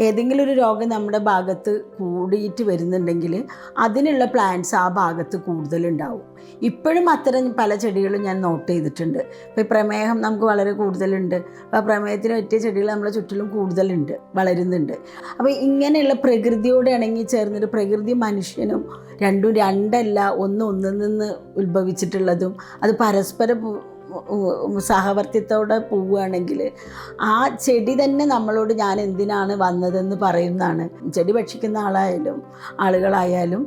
ഏതെങ്കിലും ഒരു രോഗം നമ്മുടെ ഭാഗത്ത് കൂടിയിട്ട് വരുന്നുണ്ടെങ്കിൽ അതിനുള്ള പ്ലാന്റ്സ് ആ ഭാഗത്ത് കൂടുതലുണ്ടാവും. ഇപ്പോഴും അത്തരം പല ചെടികളും ഞാൻ നോട്ട് ചെയ്തിട്ടുണ്ട്. ഇപ്പോൾ പ്രമേഹം നമുക്ക് വളരെ കൂടുതലുണ്ട്. അപ്പോൾ പ്രമേഹത്തിന് പറ്റിയ ചെടികൾ നമ്മുടെ ചുറ്റിലും കൂടുതലുണ്ട്, വളരുന്നുണ്ട്. അപ്പോൾ ഇങ്ങനെയുള്ള പ്രകൃതിയോട് ഇണങ്ങി ചേർന്നിട്ട് പ്രകൃതി മനുഷ്യനും രണ്ടും രണ്ടല്ല, ഒന്നിൽ നിന്ന് ഉത്ഭവിച്ചിട്ടുള്ളതും അത് പരസ്പരം സഹവർത്തിത്തോടെ പോവുകയാണെങ്കിൽ ആ ചെടി തന്നെ നമ്മളോട് ഞാൻ എന്തിനാണ് വന്നതെന്ന് പറയുന്നതാണ്. ചെടി ഭക്ഷിക്കുന്ന ആളുകളായാലും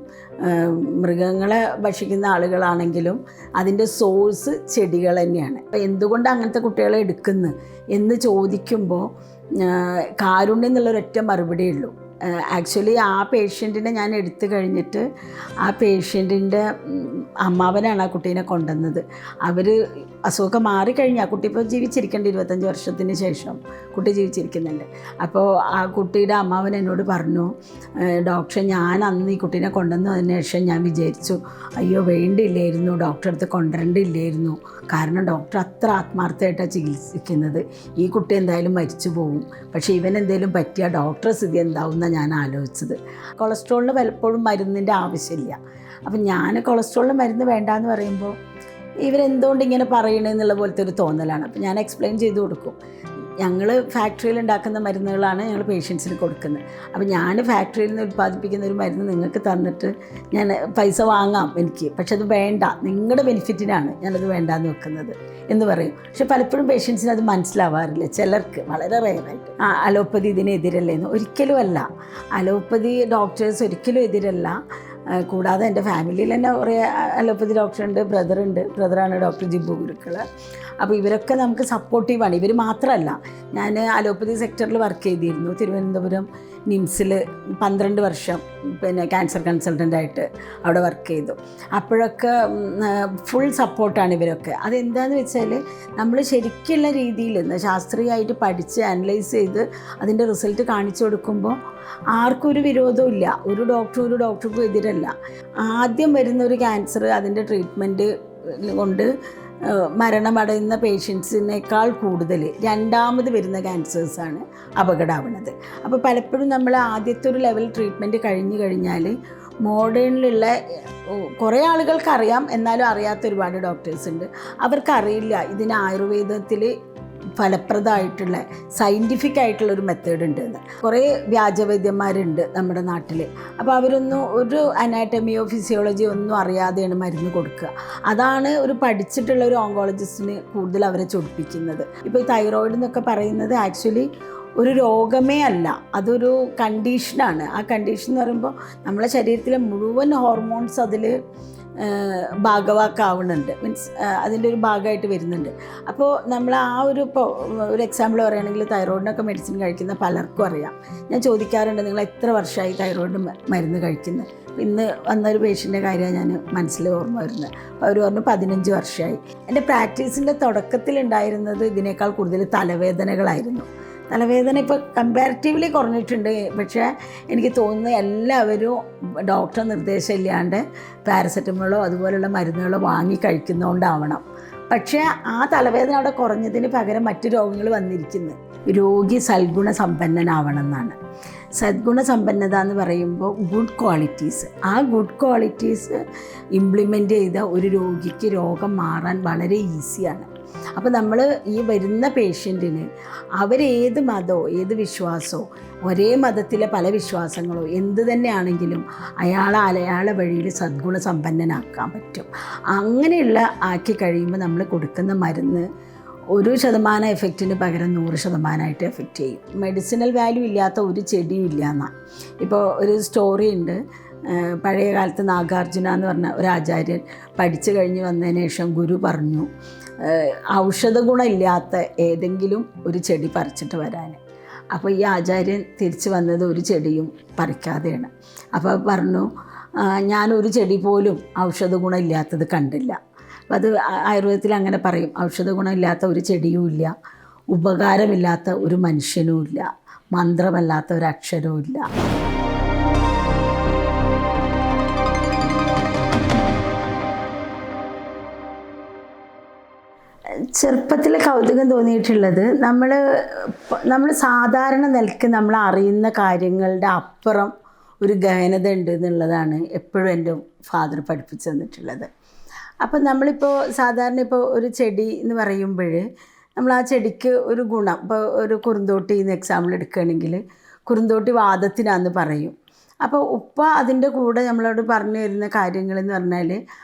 മൃഗങ്ങളെ ഭക്ഷിക്കുന്ന ആളുകളാണെങ്കിലും അതിൻ്റെ സോഴ്സ് ചെടികൾ തന്നെയാണ്. അപ്പോൾ എന്തുകൊണ്ട് അങ്ങനത്തെ കുട്ടികളെ എടുക്കുന്നു എന്ന് ചോദിക്കുമ്പോൾ കാരുണ്യം എന്നുള്ളൊരൊറ്റ മറുപടിയേ ഉള്ളൂ. ആക്ച്വലി ആ പേഷ്യൻറ്റിനെ ഞാൻ എടുത്തു കഴിഞ്ഞിട്ട് ആ പേഷ്യൻറ്റിൻ്റെ അമ്മാവനാണ് ആ കുട്ടീനെ കൊണ്ടുവന്നത്. അവർ അസുഖം മാറിക്കഴിഞ്ഞാൽ കുട്ടി ഇപ്പോൾ ജീവിച്ചിരിക്കേണ്ട 25 വർഷത്തിന് ശേഷം കുട്ടി ജീവിച്ചിരിക്കുന്നുണ്ട്. അപ്പോൾ ആ കുട്ടിയുടെ അമ്മാവൻ എന്നോട് പറഞ്ഞു, ഡോക്ടർ ഞാൻ അന്ന് ഈ കുട്ടീനെ കൊണ്ടുവന്നതിന് ശേഷം ഞാൻ വിചാരിച്ചു അയ്യോ വേണ്ടിയില്ലായിരുന്നു, ഡോക്ടറെ അടുത്ത് കൊണ്ടുവരേണ്ടിയില്ലായിരുന്നു. കാരണം ഡോക്ടർ അത്ര ആത്മാർത്ഥമായിട്ടാണ് ചികിത്സിക്കുന്നത്. ഈ കുട്ടി എന്തായാലും മരിച്ചു പോകും, പക്ഷേ ഇവൻ എന്തെങ്കിലും പറ്റിയ ഡോക്ടറെ സ്ഥിതി എന്താവുമെന്നാണ് ഞാൻ ആലോചിച്ചത്. കൊളസ്ട്രോളിന് പലപ്പോഴും മരുന്നിൻ്റെ ആവശ്യമില്ല. അപ്പം ഞാൻ കൊളസ്ട്രോളിന് മരുന്ന് വേണ്ടാന്ന് പറയുമ്പോൾ ഇവരെന്തുകൊണ്ട് ഇങ്ങനെ പറയണമെന്നുള്ള പോലത്തെ ഒരു തോന്നലാണ്. അപ്പം ഞാൻ എക്സ്പ്ലെയിൻ ചെയ്ത് കൊടുക്കും, ഞങ്ങൾ ഫാക്ടറിയിൽ ഉണ്ടാക്കുന്ന മരുന്നുകളാണ് ഞങ്ങൾ പേഷ്യൻസിന് കൊടുക്കുന്നത്. അപ്പോൾ ഞാൻ ഫാക്ടറിയിൽ നിന്ന് ഉൽപ്പാദിപ്പിക്കുന്ന ഒരു മരുന്ന് നിങ്ങൾക്ക് തന്നിട്ട് ഞാൻ പൈസ വാങ്ങാം എനിക്ക്, പക്ഷെ അത് വേണ്ട, നിങ്ങളുടെ ബെനിഫിറ്റിനാണ് ഞാനത് വേണ്ടാന്ന് വെക്കുന്നത് എന്ന് പറയും. പക്ഷെ പലപ്പോഴും പേഷ്യൻസിന് അത് മനസ്സിലാവാറില്ല. ചിലർക്ക് വളരെ റെയറായിട്ട് അലോപ്പതി ഇതിനെതിരല്ലേന്ന്. ഒരിക്കലും അല്ല, അലോപ്പതി ഡോക്ടേഴ്സ് ഒരിക്കലും എതിരല്ല. കൂടാതെ എൻ്റെ ഫാമിലിയിൽ തന്നെ കുറേ അലോപ്പതി ഡോക്ടറുണ്ട്, ബ്രദറാണ് ഡോക്ടർ ജിബു ഗുരുക്കൾ. അപ്പോൾ ഇവരൊക്കെ നമുക്ക് സപ്പോർട്ടീവാണ്. ഇവർ മാത്രമല്ല, ഞാൻ അലോപ്പതി സെക്ടറിൽ വർക്ക് ചെയ്തിരുന്നു. തിരുവനന്തപുരം നിംസിൽ 12 വർഷം ക്യാൻസർ കൺസൾട്ടൻ്റായിട്ട് അവിടെ വർക്ക് ചെയ്തു. അപ്പോഴൊക്കെ ഫുൾ സപ്പോർട്ടാണ് ഇവരൊക്കെ. അതെന്താണെന്ന് വെച്ചാൽ നമ്മൾ ശരിക്കുള്ള രീതിയിൽ ശാസ്ത്രീയമായിട്ട് പഠിച്ച് അനലൈസ് ചെയ്ത് അതിൻ്റെ റിസൾട്ട് കാണിച്ചു കൊടുക്കുമ്പോൾ ആർക്കും ഒരു വിരോധവും ഇല്ല. ഒരു ഡോക്ടർക്കും എതിരല്ല. ആദ്യം വരുന്നൊരു ക്യാൻസർ അതിൻ്റെ ട്രീറ്റ്മെൻറ്റ് കൊണ്ട് മരണമടയുന്ന പേഷ്യൻസിനേക്കാൾ കൂടുതൽ രണ്ടാമത് വരുന്ന ക്യാൻസേഴ്സാണ് അപകടമാവുന്നത്. അപ്പോൾ പലപ്പോഴും നമ്മൾ ആദ്യത്തെ ഒരു ലെവൽ ട്രീറ്റ്മെൻറ്റ് കഴിഞ്ഞാൽ മോഡേണിലുള്ള കുറേ ആളുകൾക്കറിയാം, എന്നാലും അറിയാത്ത ഒരുപാട് ഡോക്ടേഴ്സ് ഉണ്ട്. അവർക്കറിയില്ല ഇതിന് ആയുർവേദത്തിൽ ഫലപ്രദമായിട്ടുള്ള സയൻറ്റിഫിക് ആയിട്ടുള്ളൊരു മെത്തേഡ് ഉണ്ട് എന്ന്. കുറേ വ്യാജവൈദ്യന്മാരുണ്ട് നമ്മുടെ നാട്ടിൽ. അപ്പോൾ അവരൊന്നും ഒരു അനാറ്റമിയോ ഫിസിയോളജിയോ ഒന്നും അറിയാതെയാണ് മരുന്ന് കൊടുക്കുക. അതാണ് ഒരു പഠിച്ചിട്ടുള്ള ഒരു ഓങ്കോളജിസ്റ്റിന് കൂടുതൽ അവരെ ചൊടിപ്പിക്കുന്നത്. ഇപ്പോൾ ഈ തൈറോയിഡ് എന്നൊക്കെ പറയുന്നത് ആക്ച്വലി ഒരു രോഗമേ അല്ല, അതൊരു കണ്ടീഷനാണ്. ആ കണ്ടീഷൻ എന്ന് പറയുമ്പോൾ നമ്മളെ ശരീരത്തിലെ മുഴുവൻ ഹോർമോൺസ് അതിൽ ഭാഗവാക്കാവുന്നുണ്ട്, മീൻസ് അതിൻ്റെ ഒരു ഭാഗമായിട്ട് വരുന്നുണ്ട്. അപ്പോൾ നമ്മൾ ആ ഒരു എക്സാമ്പിൾ പറയുകയാണെങ്കിൽ തൈറോയിഡിനൊക്കെ മെഡിസിൻ കഴിക്കുന്ന പലർക്കും അറിയാം. ഞാൻ ചോദിക്കാറുണ്ട്, നിങ്ങൾ എത്ര വർഷമായി തൈറോയിഡ് മരുന്ന് കഴിക്കുന്നത്? ഇന്ന് വന്നൊരു പേഷ്യൻ്റെ കാര്യമാണ് ഞാൻ മനസ്സിൽ ഓർമ്മ വരുന്നത്. അപ്പോൾ അവർ പറഞ്ഞു 15 വർഷമായി. എൻ്റെ പ്രാക്ടീസിൻ്റെ തുടക്കത്തിലുണ്ടായിരുന്നത് ഇതിനേക്കാൾ കൂടുതൽ തലവേദനകളായിരുന്നു. തലവേദന ഇപ്പോൾ കമ്പാരിറ്റീവ്ലി കുറഞ്ഞിട്ടുണ്ട്, പക്ഷേ എനിക്ക് തോന്നുന്നത് എല്ലാവരും ഡോക്ടർ നിർദ്ദേശം ഇല്ലാണ്ട് പാരസെറ്റമോളോ അതുപോലുള്ള മരുന്നുകളോ വാങ്ങി കഴിക്കുന്നതുകൊണ്ടാവണം. പക്ഷേ ആ തലവേദന അവിടെ കുറഞ്ഞതിന് പകരം മറ്റു രോഗങ്ങൾ വന്നിരിക്കുന്നു. രോഗി സൽഗുണ സമ്പന്നനാവണം എന്നാണ്. സദ്ഗുണസമ്പന്നത എന്ന് പറയുമ്പോൾ ഗുഡ് ക്വാളിറ്റീസ്, ആ ഗുഡ് ക്വാളിറ്റീസ് ഇംപ്ലിമെൻ്റ് ചെയ്ത ഒരു രോഗിക്ക് രോഗം മാറാൻ വളരെ ഈസിയാണ്. അപ്പോൾ നമ്മൾ ഈ വരുന്ന പേഷ്യൻറ്റിന് അവരേത് മതമോ ഏത് വിശ്വാസമോ ഒരേ മതത്തിലെ പല വിശ്വാസങ്ങളോ എന്ത് തന്നെയാണെങ്കിലും അയാളെ വഴിയിൽ സദ്ഗുണസമ്പന്നനാക്കാൻ പറ്റും. അങ്ങനെയുള്ള ആക്കി കഴിയുമ്പോൾ നമ്മൾ കൊടുക്കുന്ന മരുന്ന് 1% എഫക്റ്റിന് പകരം 100% എഫക്റ്റ് ചെയ്യും. മെഡിസിനൽ വാല്യൂ ഇല്ലാത്ത ഒരു ചെടിയും ഇല്ല എന്നാണ്. ഇപ്പോൾ ഒരു സ്റ്റോറി ഉണ്ട്. പഴയ കാലത്ത് നാഗാർജുന എന്ന് പറഞ്ഞ ഒരു ആചാര്യൻ പഠിച്ചു കഴിഞ്ഞ് വന്നതിന് ശേഷം ഗുരു പറഞ്ഞു, ഔഷധ ഗുണമില്ലാത്ത ഏതെങ്കിലും ഒരു ചെടി പറിച്ചിട്ട് വരാൻ. അപ്പോൾ ഈ ആചാര്യൻ തിരിച്ചു വന്നത് ഒരു ചെടിയും പറിക്കാതെയാണ്. അപ്പോൾ പറഞ്ഞു, ഞാനൊരു ചെടി പോലും ഔഷധ ഗുണമില്ലാത്തത് കണ്ടില്ല. അപ്പം അത് ആയുർവേദത്തിൽ അങ്ങനെ പറയും, ഔഷധ ഗുണമില്ലാത്ത ഒരു ചെടിയും ഇല്ല, ഉപകാരമില്ലാത്ത ഒരു മനുഷ്യനും ഇല്ല, മന്ത്രമല്ലാത്ത ഒരു അക്ഷരവും ഇല്ല. ചെറുപ്പത്തിൽ കൗതുകം തോന്നിയിട്ടുള്ളത് നമ്മൾ സാധാരണ നിലയ്ക്ക് നമ്മൾ അറിയുന്ന കാര്യങ്ങളുടെ അപ്പുറം ഒരു ഗഹനത ഉണ്ട് എന്നുള്ളതാണ് എപ്പോഴും എൻ്റെ ഫാദർ പഠിപ്പിച്ചു തന്നിട്ടുള്ളത്. അപ്പം നമ്മളിപ്പോൾ സാധാരണ ഇപ്പോൾ ഒരു ചെടി എന്ന് പറയുമ്പോൾ നമ്മൾ ആ ചെടിക്ക് ഒരു ഗുണം, ഇപ്പോൾ ഒരു കുറുന്തോട്ടി എന്ന് എക്സാമ്പിൾ എടുക്കുകയാണെങ്കിൽ കുറുന്തോട്ടി വാദത്തിനാന്ന് പറയും. അപ്പോൾ ഉപ്പ അതിൻ്റെ കൂടെ നമ്മളോട് പറഞ്ഞു തരുന്ന കാര്യങ്ങളെന്ന് പറഞ്ഞാൽ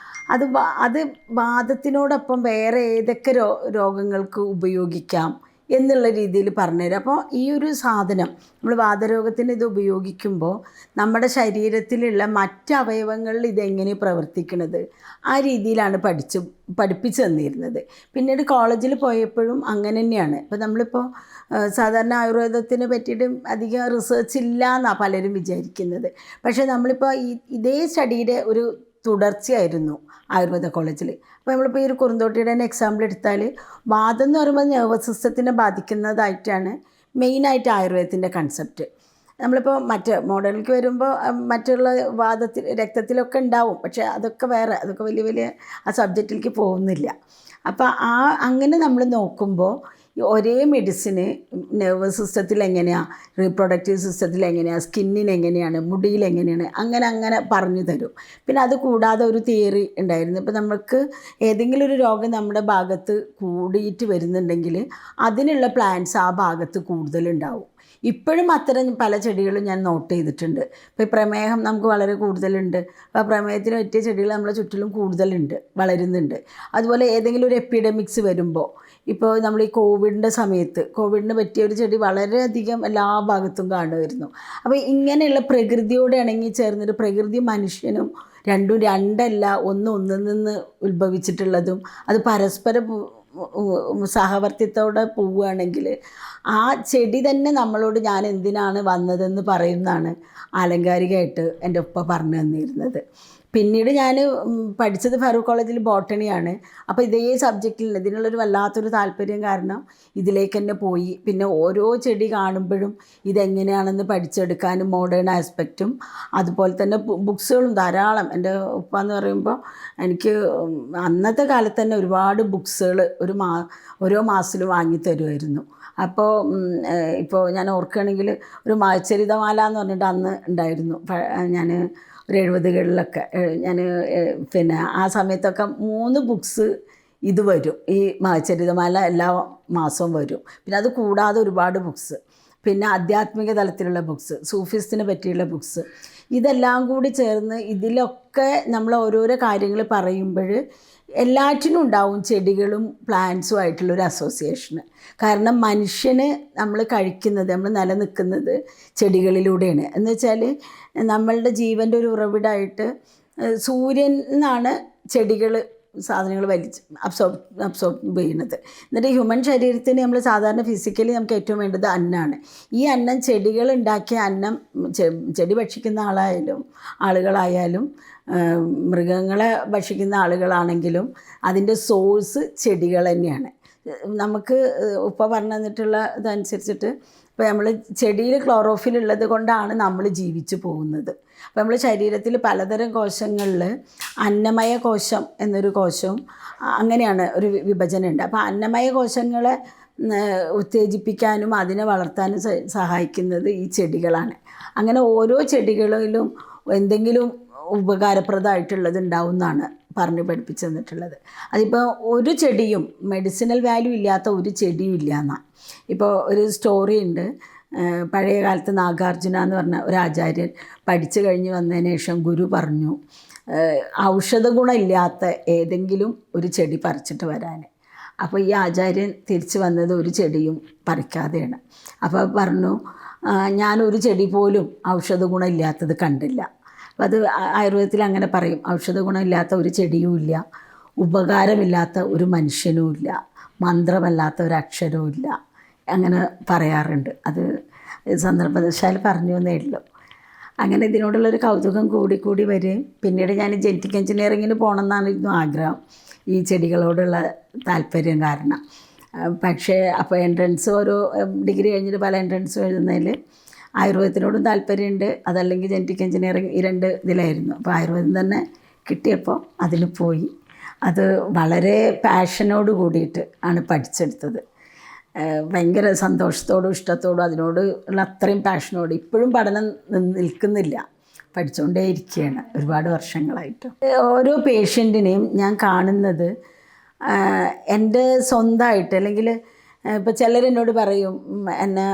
അത് വാദത്തിനോടൊപ്പം വേറെ ഏതൊക്കെ രോഗങ്ങൾക്ക് ഉപയോഗിക്കാം എന്നുള്ള രീതിയിൽ പറഞ്ഞുതരും. അപ്പോൾ ഈ ഒരു സാധനം നമ്മൾ വാതരോഗത്തിന് ഇത് ഉപയോഗിക്കുമ്പോൾ നമ്മുടെ ശരീരത്തിലുള്ള മറ്റ് അവയവങ്ങളിൽ ഇതെങ്ങനെ പ്രവർത്തിക്കുന്നത് ആ രീതിയിലാണ് പഠിപ്പിച്ചു തന്നിരുന്നത്. പിന്നീട് കോളേജിൽ പോയപ്പോഴും അങ്ങനെ തന്നെയാണ്. ഇപ്പോൾ നമ്മളിപ്പോൾ സാധാരണ ആയുർവേദത്തിനെ പറ്റിയിട്ട് അധികം റിസർച്ച് ഇല്ല എന്നാണ് പലരും വിചാരിക്കുന്നത്. പക്ഷേ നമ്മളിപ്പോൾ ഇതേ സ്റ്റഡിയുടെ ഒരു തുടർച്ചയായിരുന്നു ആയുർവേദ കോളേജിൽ. അപ്പോൾ നമ്മളിപ്പോൾ ഈ ഒരു കുറുന്തോട്ടിയുടെ തന്നെ എക്സാമ്പിൾ എടുത്താൽ വാദം എന്ന് പറയുമ്പോൾ നെർവസ് സിസ്റ്റത്തിനെ ബാധിക്കുന്നതായിട്ടാണ് മെയിനായിട്ട് ആയുർവേദത്തിൻ്റെ കൺസെപ്റ്റ്. നമ്മളിപ്പോൾ മറ്റ് മോഡലിലേക്ക് വരുമ്പോൾ മറ്റുള്ള രക്തത്തിലൊക്കെ ഉണ്ടാവും, പക്ഷേ അതൊക്കെ വേറെ, അതൊക്കെ വലിയ ആ സബ്ജക്റ്റിലേക്ക് പോകുന്നില്ല. അപ്പോൾ അങ്ങനെ നമ്മൾ നോക്കുമ്പോൾ ഒരേ മെഡിസിന് നെർവസ് സിസ്റ്റത്തിൽ എങ്ങനെയാണ്, റീപ്രൊഡക്റ്റീവ് സിസ്റ്റത്തിൽ എങ്ങനെയാണ്, സ്കിന്നിന് എങ്ങനെയാണ്, മുടിയിൽ എങ്ങനെയാണ്, അങ്ങനെ പറഞ്ഞു തരും. പിന്നെ അത് കൂടാതെ ഒരു തിയറി ഉണ്ടായിരുന്നു. ഇപ്പോൾ നമുക്ക് ഏതെങ്കിലും ഒരു രോഗം നമ്മുടെ ഭാഗത്ത് കൂടിയിട്ട് വരുന്നുണ്ടെങ്കിൽ അതിനുള്ള പ്ലാന്റ്സ് ആ ഭാഗത്ത് കൂടുതലുണ്ടാവും. ഇപ്പോഴും അത്തരം പല ചെടികളും ഞാൻ നോട്ട് ചെയ്തിട്ടുണ്ട്. ഇപ്പോൾ പ്രമേഹം നമുക്ക് വളരെ കൂടുതലുണ്ട്. അപ്പോൾ പ്രമേഹത്തിന് പറ്റിയ ചെടികൾ നമ്മളെ ചുറ്റിലും കൂടുതലുണ്ട്, വളരുന്നുണ്ട്. അതുപോലെ ഏതെങ്കിലും ഒരു എപ്പിഡമിക്സ് വരുമ്പോൾ, ഇപ്പോൾ നമ്മൾ ഈ കോവിഡിൻ്റെ സമയത്ത് കോവിഡിന് പറ്റിയ ഒരു ചെടി വളരെയധികം എല്ലാ ഭാഗത്തും കാണുമായിരുന്നു. അപ്പോൾ ഇങ്ങനെയുള്ള പ്രകൃതിയോട് ഇണങ്ങി ചേർന്നൊരു പ്രകൃതി മനുഷ്യനും രണ്ടല്ല ഒന്നിൽ നിന്ന് ഉത്ഭവിച്ചിട്ടുള്ളതും അത് പരസ്പരം സഹവർത്തിത്തോടെ പോവുകയാണെങ്കിൽ ആ ചെടി തന്നെ നമ്മളോട് ഞാൻ എന്തിനാണ് വന്നതെന്ന് പറയുന്നതാണ് ആലങ്കാരികമായിട്ട് എൻ്റെ ഉപ്പ പറഞ്ഞു തന്നിരുന്നത്. പിന്നീട് ഞാൻ പഠിച്ചത് ഫറൂഖ് കോളേജിൽ ബോട്ടണിയാണ്. അപ്പോൾ ഇതേ സബ്ജക്റ്റിൽ ഇതിനുള്ളൊരു വല്ലാത്തൊരു താല്പര്യം കാരണം ഇതിലേക്ക് തന്നെ പോയി. പിന്നെ ഓരോ ചെടി കാണുമ്പോഴും ഇതെങ്ങനെയാണെന്ന് പഠിച്ചെടുക്കാനും മോഡേൺ ആസ്പെക്റ്റും അതുപോലെ തന്നെ ബുക്സുകളും ധാരാളം. എൻ്റെ ഉപ്പ എന്ന് പറയുമ്പോൾ എനിക്ക് അന്നത്തെ കാലത്ത് തന്നെ ഒരുപാട് ബുക്സുകൾ ഓരോ മാസത്തിലും വാങ്ങിത്തരുമായിരുന്നു. അപ്പോൾ ഇപ്പോൾ ഞാൻ ഓർക്കുകയാണെങ്കിൽ ഒരു ചരിതമാല എന്ന് പറഞ്ഞിട്ട് അന്ന് ഉണ്ടായിരുന്നു. ഞാൻ ഒരു 70കളിലൊക്കെ ഞാൻ പിന്നെ ആ സമയത്തൊക്കെ 3 ബുക്സ് ഇത് വരും. ഈ ചരിതമാല എല്ലാ മാസവും വരും. പിന്നെ അത് കൂടാതെ ഒരുപാട് ബുക്സ്, പിന്നെ ആധ്യാത്മിക തലത്തിലുള്ള ബുക്സ്, സൂഫിസ്റ്റിനെ പറ്റിയുള്ള ബുക്സ്, ഇതെല്ലാം കൂടി ചേർന്ന് ഇതിലൊക്കെ നമ്മൾ ഓരോരോ കാര്യങ്ങൾ പറയുമ്പോൾ എല്ലാറ്റിനും ഉണ്ടാവും ചെടികളും പ്ലാന്റ്സും ആയിട്ടുള്ളൊരു അസോസിയേഷന്. കാരണം മനുഷ്യന് നമ്മൾ കഴിക്കുന്നത്, നമ്മൾ നിലനിൽക്കുന്നത് ചെടികളിലൂടെയാണ്. എന്ന് വെച്ചാൽ നമ്മളുടെ ജീവൻ്റെ ഒരു ഉറവിടമായിട്ട് സൂര്യനിൽ നിന്നാണ് ചെടികൾ സാധനങ്ങൾ അബ്സോർബ് ചെയ്യുന്നത്. എന്നിട്ട് ഹ്യൂമൻ ശരീരത്തിന് നമ്മൾ സാധാരണ ഫിസിക്കലി നമുക്ക് ഏറ്റവും വേണ്ടത് അന്നമാണ്. ഈ അന്നം ചെടികൾ ഉണ്ടാക്കിയ അന്നം ചെടി ഭക്ഷിക്കുന്ന ആളുകളായാലും മൃഗങ്ങളെ ഭക്ഷിക്കുന്ന ആളുകളാണെങ്കിലും അതിൻ്റെ സോഴ്സ് ചെടികൾ തന്നെയാണ്. നമുക്ക് ഉപ്പ പറഞ്ഞു തന്നിട്ടുള്ള ഇതനുസരിച്ചിട്ട് ഇപ്പോൾ നമ്മൾ ചെടിയിൽ ക്ലോറോഫിൽ ഉള്ളത് കൊണ്ടാണ് നമ്മൾ ജീവിച്ചു പോകുന്നത്. അപ്പോൾ നമ്മൾ ശരീരത്തിൽ പലതരം കോശങ്ങളിൽ അന്നമയ കോശം എന്നൊരു കോശവും അങ്ങനെയാണ് ഒരു വിഭജനമുണ്ട്. അപ്പോൾ അന്നമയ കോശങ്ങളെ ഉത്തേജിപ്പിക്കാനും അതിനെ വളർത്താനും സഹായിക്കുന്നത് ഈ ചെടികളാണ്. അങ്ങനെ ഓരോ ചെടികളിലും എന്തെങ്കിലും ഉപകാരപ്രദമായിട്ടുള്ളത് ഉണ്ടാവും എന്നാണ് പറഞ്ഞ് പഠിപ്പിച്ചു തന്നിട്ടുള്ളത്. അതിപ്പോൾ ഒരു ചെടിയും മെഡിസിനൽ വാല്യൂ ഇല്ലാത്ത ഒരു ചെടിയും ഇല്ല എന്നാണ്. ഇപ്പോൾ ഒരു സ്റ്റോറി ഉണ്ട്. പഴയ കാലത്ത് നാഗാർജുന എന്ന് പറഞ്ഞ ഒരു ആചാര്യൻ പഠിച്ചു കഴിഞ്ഞ് വന്നതിന് ശേഷം ഗുരു പറഞ്ഞു ഔഷധ ഗുണമില്ലാത്ത ഏതെങ്കിലും ഒരു ചെടി പറിച്ചിട്ട് വരാൻ. അപ്പോൾ ഈ ആചാര്യൻ തിരിച്ചു വന്നത് ഒരു ചെടിയും പറിക്കാതെയാണ്. അപ്പോൾ പറഞ്ഞു ഞാനൊരു ചെടി പോലും ഔഷധ ഗുണമില്ലാത്തത് കണ്ടില്ല. അപ്പം അത് ആയുർവേദത്തിൽ അങ്ങനെ പറയും, ഔഷധ ഗുണമില്ലാത്ത ഒരു ചെടിയും ഇല്ല, ഉപകാരമില്ലാത്ത ഒരു മനുഷ്യനും ഇല്ല, മന്ത്രമല്ലാത്ത ഒരു അക്ഷരവും ഇല്ല, അങ്ങനെ പറയാറുണ്ട്. അത് സന്ദർഭവശാൽ പറഞ്ഞു എന്നേ ഉള്ളൂ. അങ്ങനെ ഇതിനോടുള്ളൊരു കൗതുകം കൂടി വരികയും പിന്നീട് ഞാൻ ജനറ്റിക് എഞ്ചിനീയറിങ്ങിന് പോകണമെന്നായിരുന്നു ആഗ്രഹം, ഈ ചെടികളോടുള്ള താല്പര്യം കാരണം. പക്ഷേ അപ്പോൾ എൻട്രൻസ് ഓരോ ഡിഗ്രി കഴിഞ്ഞിട്ട് പല എൻട്രൻസ് എഴുതുന്നതിൽ ആയുർവേദത്തിനോടും താല്പര്യമുണ്ട്, അതല്ലെങ്കിൽ ജനറ്റിക് എഞ്ചിനീയറിങ്, ഈ 2 ഇതിലായിരുന്നു. അപ്പോൾ ആയുർവേദം തന്നെ കിട്ടിയപ്പോൾ അതിന് പോയി. അത് വളരെ പാഷനോട് കൂടിയിട്ട് ആണ് പഠിച്ചെടുത്തത്. ഭയങ്കര സന്തോഷത്തോടും ഇഷ്ടത്തോടും അതിനോട് ഉള്ള അത്രയും പാഷനോട് ഇപ്പോഴും പഠനം നിൽക്കുന്നില്ല, പഠിച്ചുകൊണ്ടേ ഇരിക്കുകയാണ് ഒരുപാട് വർഷങ്ങളായിട്ട്. ഓരോ പേഷ്യൻറ്റിനെയും ഞാൻ കാണുന്നത് എൻ്റെ സ്വന്തമായിട്ട്, അല്ലെങ്കിൽ ഇപ്പോൾ ചിലരെന്നോട് പറയും എന്നെ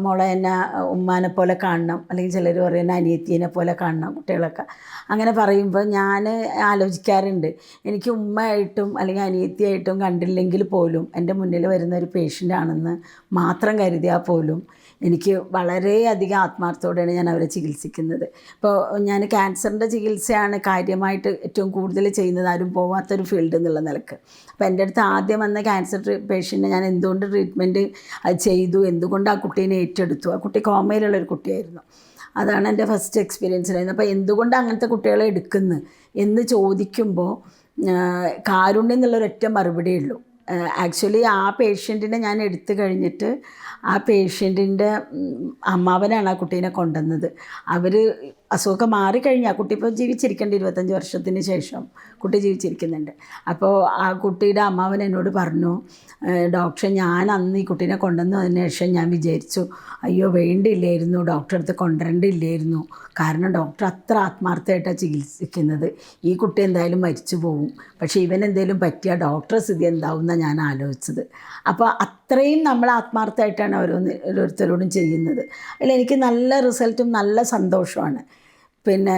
മോളെ എന്നെ ഉമ്മാനെ പോലെ കാണണം, അല്ലെങ്കിൽ ചിലർ പറയും എന്നെ അനിയത്തീനെ പോലെ കാണണം, കുട്ടികളൊക്കെ അങ്ങനെ പറയുമ്പോൾ ഞാൻ ആലോചിക്കാറുണ്ട്, എനിക്ക് ഉമ്മയായിട്ടും അല്ലെങ്കിൽ അനിയത്തിയായിട്ടും കണ്ടില്ലെങ്കിൽ പോലും എൻ്റെ മുന്നിൽ വരുന്ന ഒരു പേഷ്യൻ്റ് ആണെന്ന് മാത്രം കരുതിയാൽ പോലും എനിക്ക് വളരെയധികം ആത്മാർത്ഥത്തോടെയാണ് ഞാൻ അവരെ ചികിത്സിക്കുന്നത്. ഇപ്പോൾ ഞാൻ ക്യാൻസറിൻ്റെ ചികിത്സയാണ് കാര്യമായിട്ട് ഏറ്റവും കൂടുതൽ ചെയ്യുന്നത്, ആരും പോവാത്തൊരു ഫീൽഡ് എന്നുള്ള നിലക്ക്. അപ്പോൾ എൻ്റെ അടുത്ത് ആദ്യം വന്ന ക്യാൻസർ പേഷ്യൻറ്റിനെ ഞാൻ എന്തുകൊണ്ട് ട്രീറ്റ്മെൻറ്റ് അത് ചെയ്തു, എന്തുകൊണ്ട് ആ കുട്ടീനെ ഏറ്റെടുത്തു. ആ കുട്ടി കോമയിലുള്ളൊരു കുട്ടിയായിരുന്നു. അതാണ് എൻ്റെ ഫസ്റ്റ് എക്സ്പീരിയൻസ് ആയിരുന്നു. അപ്പോൾ എന്തുകൊണ്ട് അങ്ങനത്തെ കുട്ടികളെ എടുക്കുന്നു എന്ന് ചോദിക്കുമ്പോൾ കാരുണ്യം എന്നുള്ളൊരൊറ്റ മറുപടിയേ ഉള്ളൂ. ആക്ച്വലി ആ പേഷ്യൻറ്റിനെ ഞാൻ എടുത്തു കഴിഞ്ഞിട്ട് ആ പേഷ്യൻറ്റിൻ്റെ അമ്മാവനാണ് ആ കുട്ടീനെ കൊണ്ടുവന്നത്. അവർ അസുഖമൊക്കെ മാറിക്കഴിഞ്ഞ് ആ കുട്ടി ഇപ്പോൾ ജീവിച്ചിരിക്കേണ്ട 25 വർഷത്തിന് ശേഷം കുട്ടി ജീവിച്ചിരിക്കുന്നുണ്ട്. അപ്പോൾ ആ കുട്ടിയുടെ അമ്മാവൻ എന്നോട് പറഞ്ഞു, ഡോക്ടറെ ഞാൻ അന്ന് ഈ കുട്ടീനെ കൊണ്ടുവന്നതിന് ശേഷം ഞാൻ വിചാരിച്ചു അയ്യോ വേണ്ടിയില്ലായിരുന്നു, ഡോക്ടറെ അടുത്ത് കൊണ്ടുവരേണ്ടിയില്ലായിരുന്നു, കാരണം ഡോക്ടർ അത്ര ആത്മാർത്ഥമായിട്ടാണ് ചികിത്സിക്കുന്നത്, ഈ കുട്ടി എന്തായാലും മരിച്ചു പോകും, പക്ഷേ ഇവനെന്തെങ്കിലും പറ്റിയ ഡോക്ടറെ സ്ഥിതി എന്താവും എന്നാണ് ഞാൻ ആലോചിച്ചത്. അപ്പോൾ അത്രയും നമ്മൾ ആത്മാർത്ഥമായിട്ടാണ് ഓരോരുത്തരോടും ചെയ്യുന്നത്. അതിലെനിക്ക് നല്ല റിസൾട്ടും നല്ല സന്തോഷമാണ്. പിന്നെ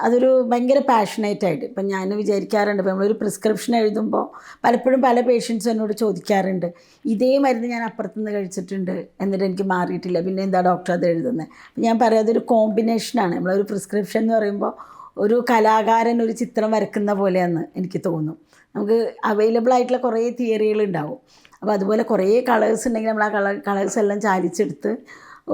അതൊരു ഭയങ്കര പാഷനേറ്റായിട്ട് ഇപ്പം ഞാൻ വിചാരിക്കാറുണ്ട്, ഇപ്പം നമ്മളൊരു പ്രിസ്ക്രിപ്ഷൻ എഴുതുമ്പോൾ പലപ്പോഴും പല പേഷ്യൻസും എന്നോട് ചോദിക്കാറുണ്ട്, ഇതേ മരുന്ന് ഞാൻ അപ്പുറത്തുനിന്ന് കഴിച്ചിട്ടുണ്ട് എന്നിട്ട് എനിക്ക് മാറിയിട്ടില്ല, പിന്നെ എന്താ ഡോക്ടർ അത് എഴുതുന്നത്. അപ്പം ഞാൻ പറയാം അതൊരു കോമ്പിനേഷനാണ്. നമ്മളൊരു പ്രിസ്ക്രിപ്ഷൻ എന്ന് പറയുമ്പോൾ ഒരു കലാകാരൻ ഒരു ചിത്രം വരക്കുന്ന പോലെയാണെന്ന് എനിക്ക് തോന്നും. നമുക്ക് അവൈലബിൾ ആയിട്ടുള്ള കുറേ തിയറികളുണ്ടാവും. അപ്പോൾ അതുപോലെ കുറേ കളേഴ്സ് ഉണ്ടെങ്കിൽ നമ്മൾ ആ കളേഴ്സ് എല്ലാം ചാലിച്ചെടുത്ത്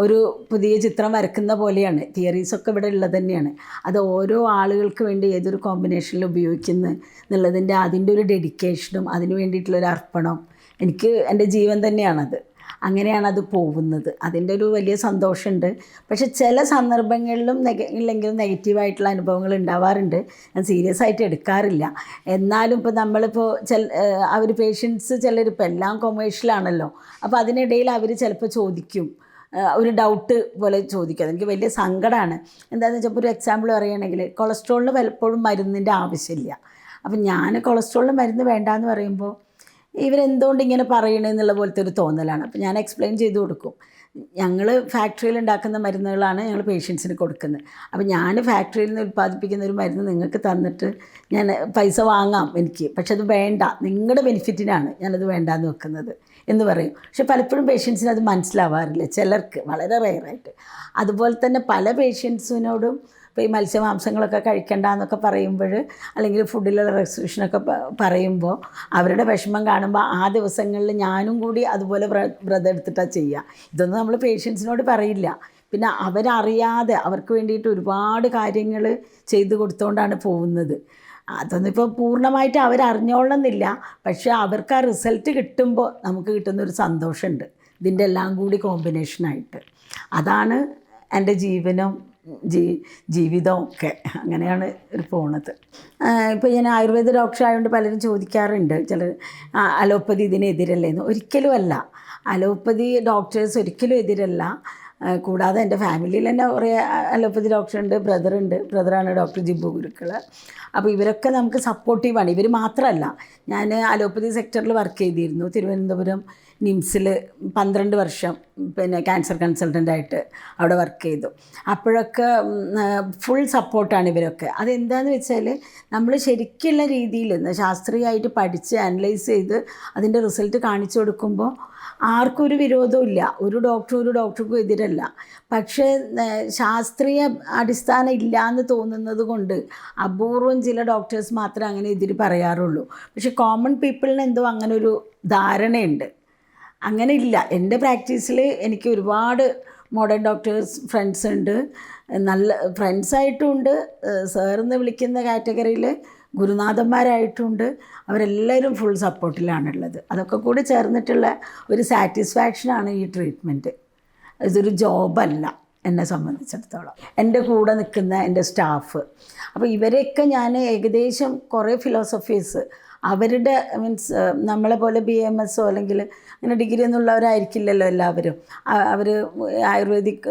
ഒരു പുതിയ ചിത്രം വരക്കുന്ന പോലെയാണ്. തിയറീസൊക്കെ ഇവിടെ ഉള്ളത് തന്നെയാണ്. അത് ഓരോ ആളുകൾക്ക് വേണ്ടി ഏതൊരു കോമ്പിനേഷനിൽ ഉപയോഗിക്കുന്നു എന്നുള്ളതിൻ്റെ അതിൻ്റെ ഒരു ഡെഡിക്കേഷനും അതിന് വേണ്ടിയിട്ടുള്ളൊരു അർപ്പണം എനിക്ക് എൻ്റെ ജീവൻ തന്നെയാണത്. അങ്ങനെയാണത് പോകുന്നത്. അതിൻ്റെ ഒരു വലിയ സന്തോഷമുണ്ട്. പക്ഷെ ചില സന്ദർഭങ്ങളിലും ഇല്ലെങ്കിലും നെഗറ്റീവായിട്ടുള്ള അനുഭവങ്ങൾ ഉണ്ടാവാറുണ്ട്. ഞാൻ സീരിയസ് ആയിട്ട് എടുക്കാറില്ല. എന്നാലും ഇപ്പോൾ നമ്മളിപ്പോൾ അവർ പേഷ്യൻസ് ചിലരിപ്പോൾ എല്ലാം കൊമേഴ്ഷ്യലാണല്ലോ, അപ്പോൾ അതിനിടയിൽ അവർ ചിലപ്പോൾ ചോദിക്കും, ഒരു ഡൗട്ട് പോലെ ചോദിക്കുക. എനിക്ക് വലിയ സങ്കടമാണ്. എന്താണെന്ന് വെച്ചാൽ ഒരു എക്സാമ്പിൾ പറയുകയാണെങ്കിൽ കൊളസ്ട്രോളിന് പലപ്പോഴും മരുന്നിൻ്റെ ആവശ്യമില്ല. അപ്പം ഞാൻ കൊളസ്ട്രോളിന് മരുന്ന് വേണ്ടാന്ന് പറയുമ്പോൾ ഇവരെന്തുകൊണ്ട് ഇങ്ങനെ പറയണമെന്നുള്ള പോലത്തെ ഒരു തോന്നലാണ്. അപ്പോൾ ഞാൻ എക്സ്പ്ലെയിൻ ചെയ്ത് കൊടുക്കും, ഞങ്ങൾ ഫാക്ടറിയിൽ ഉണ്ടാക്കുന്ന മരുന്നുകളാണ് ഞങ്ങൾ പേഷ്യൻസിന് കൊടുക്കുന്നത്. അപ്പോൾ ഞാൻ ഫാക്ടറിയിൽ നിന്ന് ഉൽപ്പാദിപ്പിക്കുന്ന ഒരു മരുന്ന് നിങ്ങൾക്ക് തന്നിട്ട് ഞാൻ പൈസ വാങ്ങാം എനിക്ക്, പക്ഷെ അത് വേണ്ട, നിങ്ങളുടെ ബെനിഫിറ്റിനാണ് ഞാനത് വേണ്ടാന്ന് വെക്കുന്നത് എന്ന് പറയും. പക്ഷെ പലപ്പോഴും പേഷ്യൻസിന് അത് മനസ്സിലാവാറില്ല, ചിലർക്ക് വളരെ റെയറായിട്ട്. അതുപോലെ തന്നെ പല പേഷ്യൻസിനോടും ഇപ്പോൾ ഈ മത്സ്യമാംസങ്ങളൊക്കെ കഴിക്കണ്ട എന്നൊക്കെ പറയുമ്പോൾ, അല്ലെങ്കിൽ ഫുഡിലുള്ള റെസ്ട്രിക്ഷനൊക്കെ പറയുമ്പോൾ അവരുടെ വിഷമം കാണുമ്പോൾ ആ ദിവസങ്ങളിൽ ഞാനും കൂടി അതുപോലെ വ്രതം എടുത്തിട്ടാണ് ചെയ്യുക. ഇതൊന്നും നമ്മൾ പേഷ്യൻസിനോട് പറയില്ല. പിന്നെ അവരറിയാതെ അവർക്ക് വേണ്ടിയിട്ട് ഒരുപാട് കാര്യങ്ങൾ ചെയ്തു കൊടുത്തുകൊണ്ടാണ് പോകുന്നത്. അതൊന്നും ഇപ്പോൾ പൂർണ്ണമായിട്ട് അവരറിഞ്ഞോളണമെന്നില്ല, പക്ഷേ അവർക്ക് ആ റിസൾട്ട് കിട്ടുമ്പോൾ നമുക്ക് കിട്ടുന്നൊരു സന്തോഷമുണ്ട് ഇതിൻ്റെ എല്ലാം കൂടി കോമ്പിനേഷനായിട്ട്. അതാണ് എൻ്റെ ജീവനും ജീവിതവും ഒക്കെ അങ്ങനെയാണ് പോണത്. ഇപ്പോൾ ഞാൻ ആയുർവേദ ഡോക്ടർ ആയതുകൊണ്ട് പലരും ചോദിക്കാറുണ്ട്, ചില അലോപ്പതി ഇതിനെതിരല്ലേന്ന്. ഒരിക്കലും അല്ല, അലോപ്പതി ഡോക്ടേഴ്സ് ഒരിക്കലും എതിരല്ല. കൂടാതെ എൻ്റെ ഫാമിലിയിൽ തന്നെ കുറേ അലോപ്പതി ഡോക്ടറുണ്ട്, ബ്രദറാണ് ഡോക്ടർ ജിബു ഗുരുക്കൾ. അപ്പോൾ ഇവരൊക്കെ നമുക്ക് സപ്പോർട്ടീവാണ്. ഇവർ മാത്രമല്ല, ഞാൻ അലോപ്പതി സെക്ടറിൽ വർക്ക് ചെയ്തിരുന്നു തിരുവനന്തപുരം നിംസിൽ 12 വർഷം, പിന്നെ ക്യാൻസർ കൺസൾട്ടൻ്റായിട്ട് അവിടെ വർക്ക് ചെയ്തു. അപ്പോഴൊക്കെ ഫുൾ സപ്പോർട്ടാണ് ഇവരൊക്കെ. അതെന്താണെന്ന് വെച്ചാൽ നമ്മൾ ശരിക്കുള്ള രീതിയിൽ ശാസ്ത്രീയമായിട്ട് പഠിച്ച് അനലൈസ് ചെയ്ത് അതിൻ്റെ റിസൾട്ട് കാണിച്ചു കൊടുക്കുമ്പോൾ ആർക്കും ഒരു വിരോധവും ഇല്ല. ഒരു ഡോക്ടർക്കും എതിരല്ല. പക്ഷേ ശാസ്ത്രീയ അടിസ്ഥാനം ഇല്ല എന്ന് തോന്നുന്നത് കൊണ്ട് അപൂർവം ചില ഡോക്ടേഴ്സ് മാത്രമേ അങ്ങനെ എതിര് പറയാറുള്ളൂ. പക്ഷേ കോമൺ പീപ്പിളിന് എന്തോ അങ്ങനെ ഒരു ധാരണയുണ്ട്. അങ്ങനെ ഇല്ല. എൻ്റെ പ്രാക്ടീസിൽ എനിക്ക് ഒരുപാട് മോഡേൺ ഡോക്ടേഴ്സ് ഫ്രണ്ട്സ് ഉണ്ട്. നല്ല ഫ്രണ്ട്സായിട്ടും ഉണ്ട്, സാറെന്ന് വിളിക്കുന്ന കാറ്റഗറിയിൽ ഗുരുനാഥന്മാരായിട്ടുണ്ട്. അവരെല്ലാവരും ഫുൾ സപ്പോർട്ടിലാണുള്ളത്. അതൊക്കെ കൂടി ചേർന്നിട്ടുള്ള ഒരു സാറ്റിസ്ഫാക്ഷനാണ് ഈ ട്രീറ്റ്മെൻറ്റ്. ഇതൊരു ജോബല്ല എന്നെ സംബന്ധിച്ചിടത്തോളം. എൻ്റെ കൂടെ നിൽക്കുന്ന എൻ്റെ സ്റ്റാഫ്, അപ്പോൾ ഇവരെയൊക്കെ ഞാൻ ഏകദേശം കുറേ ഫിലോസഫീസ് അവരുടെ മീൻസ് നമ്മളെ പോലെ BMS അല്ലെങ്കിൽ അങ്ങനെ ഡിഗ്രി ഒന്നുള്ളവരായിരിക്കില്ലല്ലോ എല്ലാവരും. അവർ ആയുർവേദിക്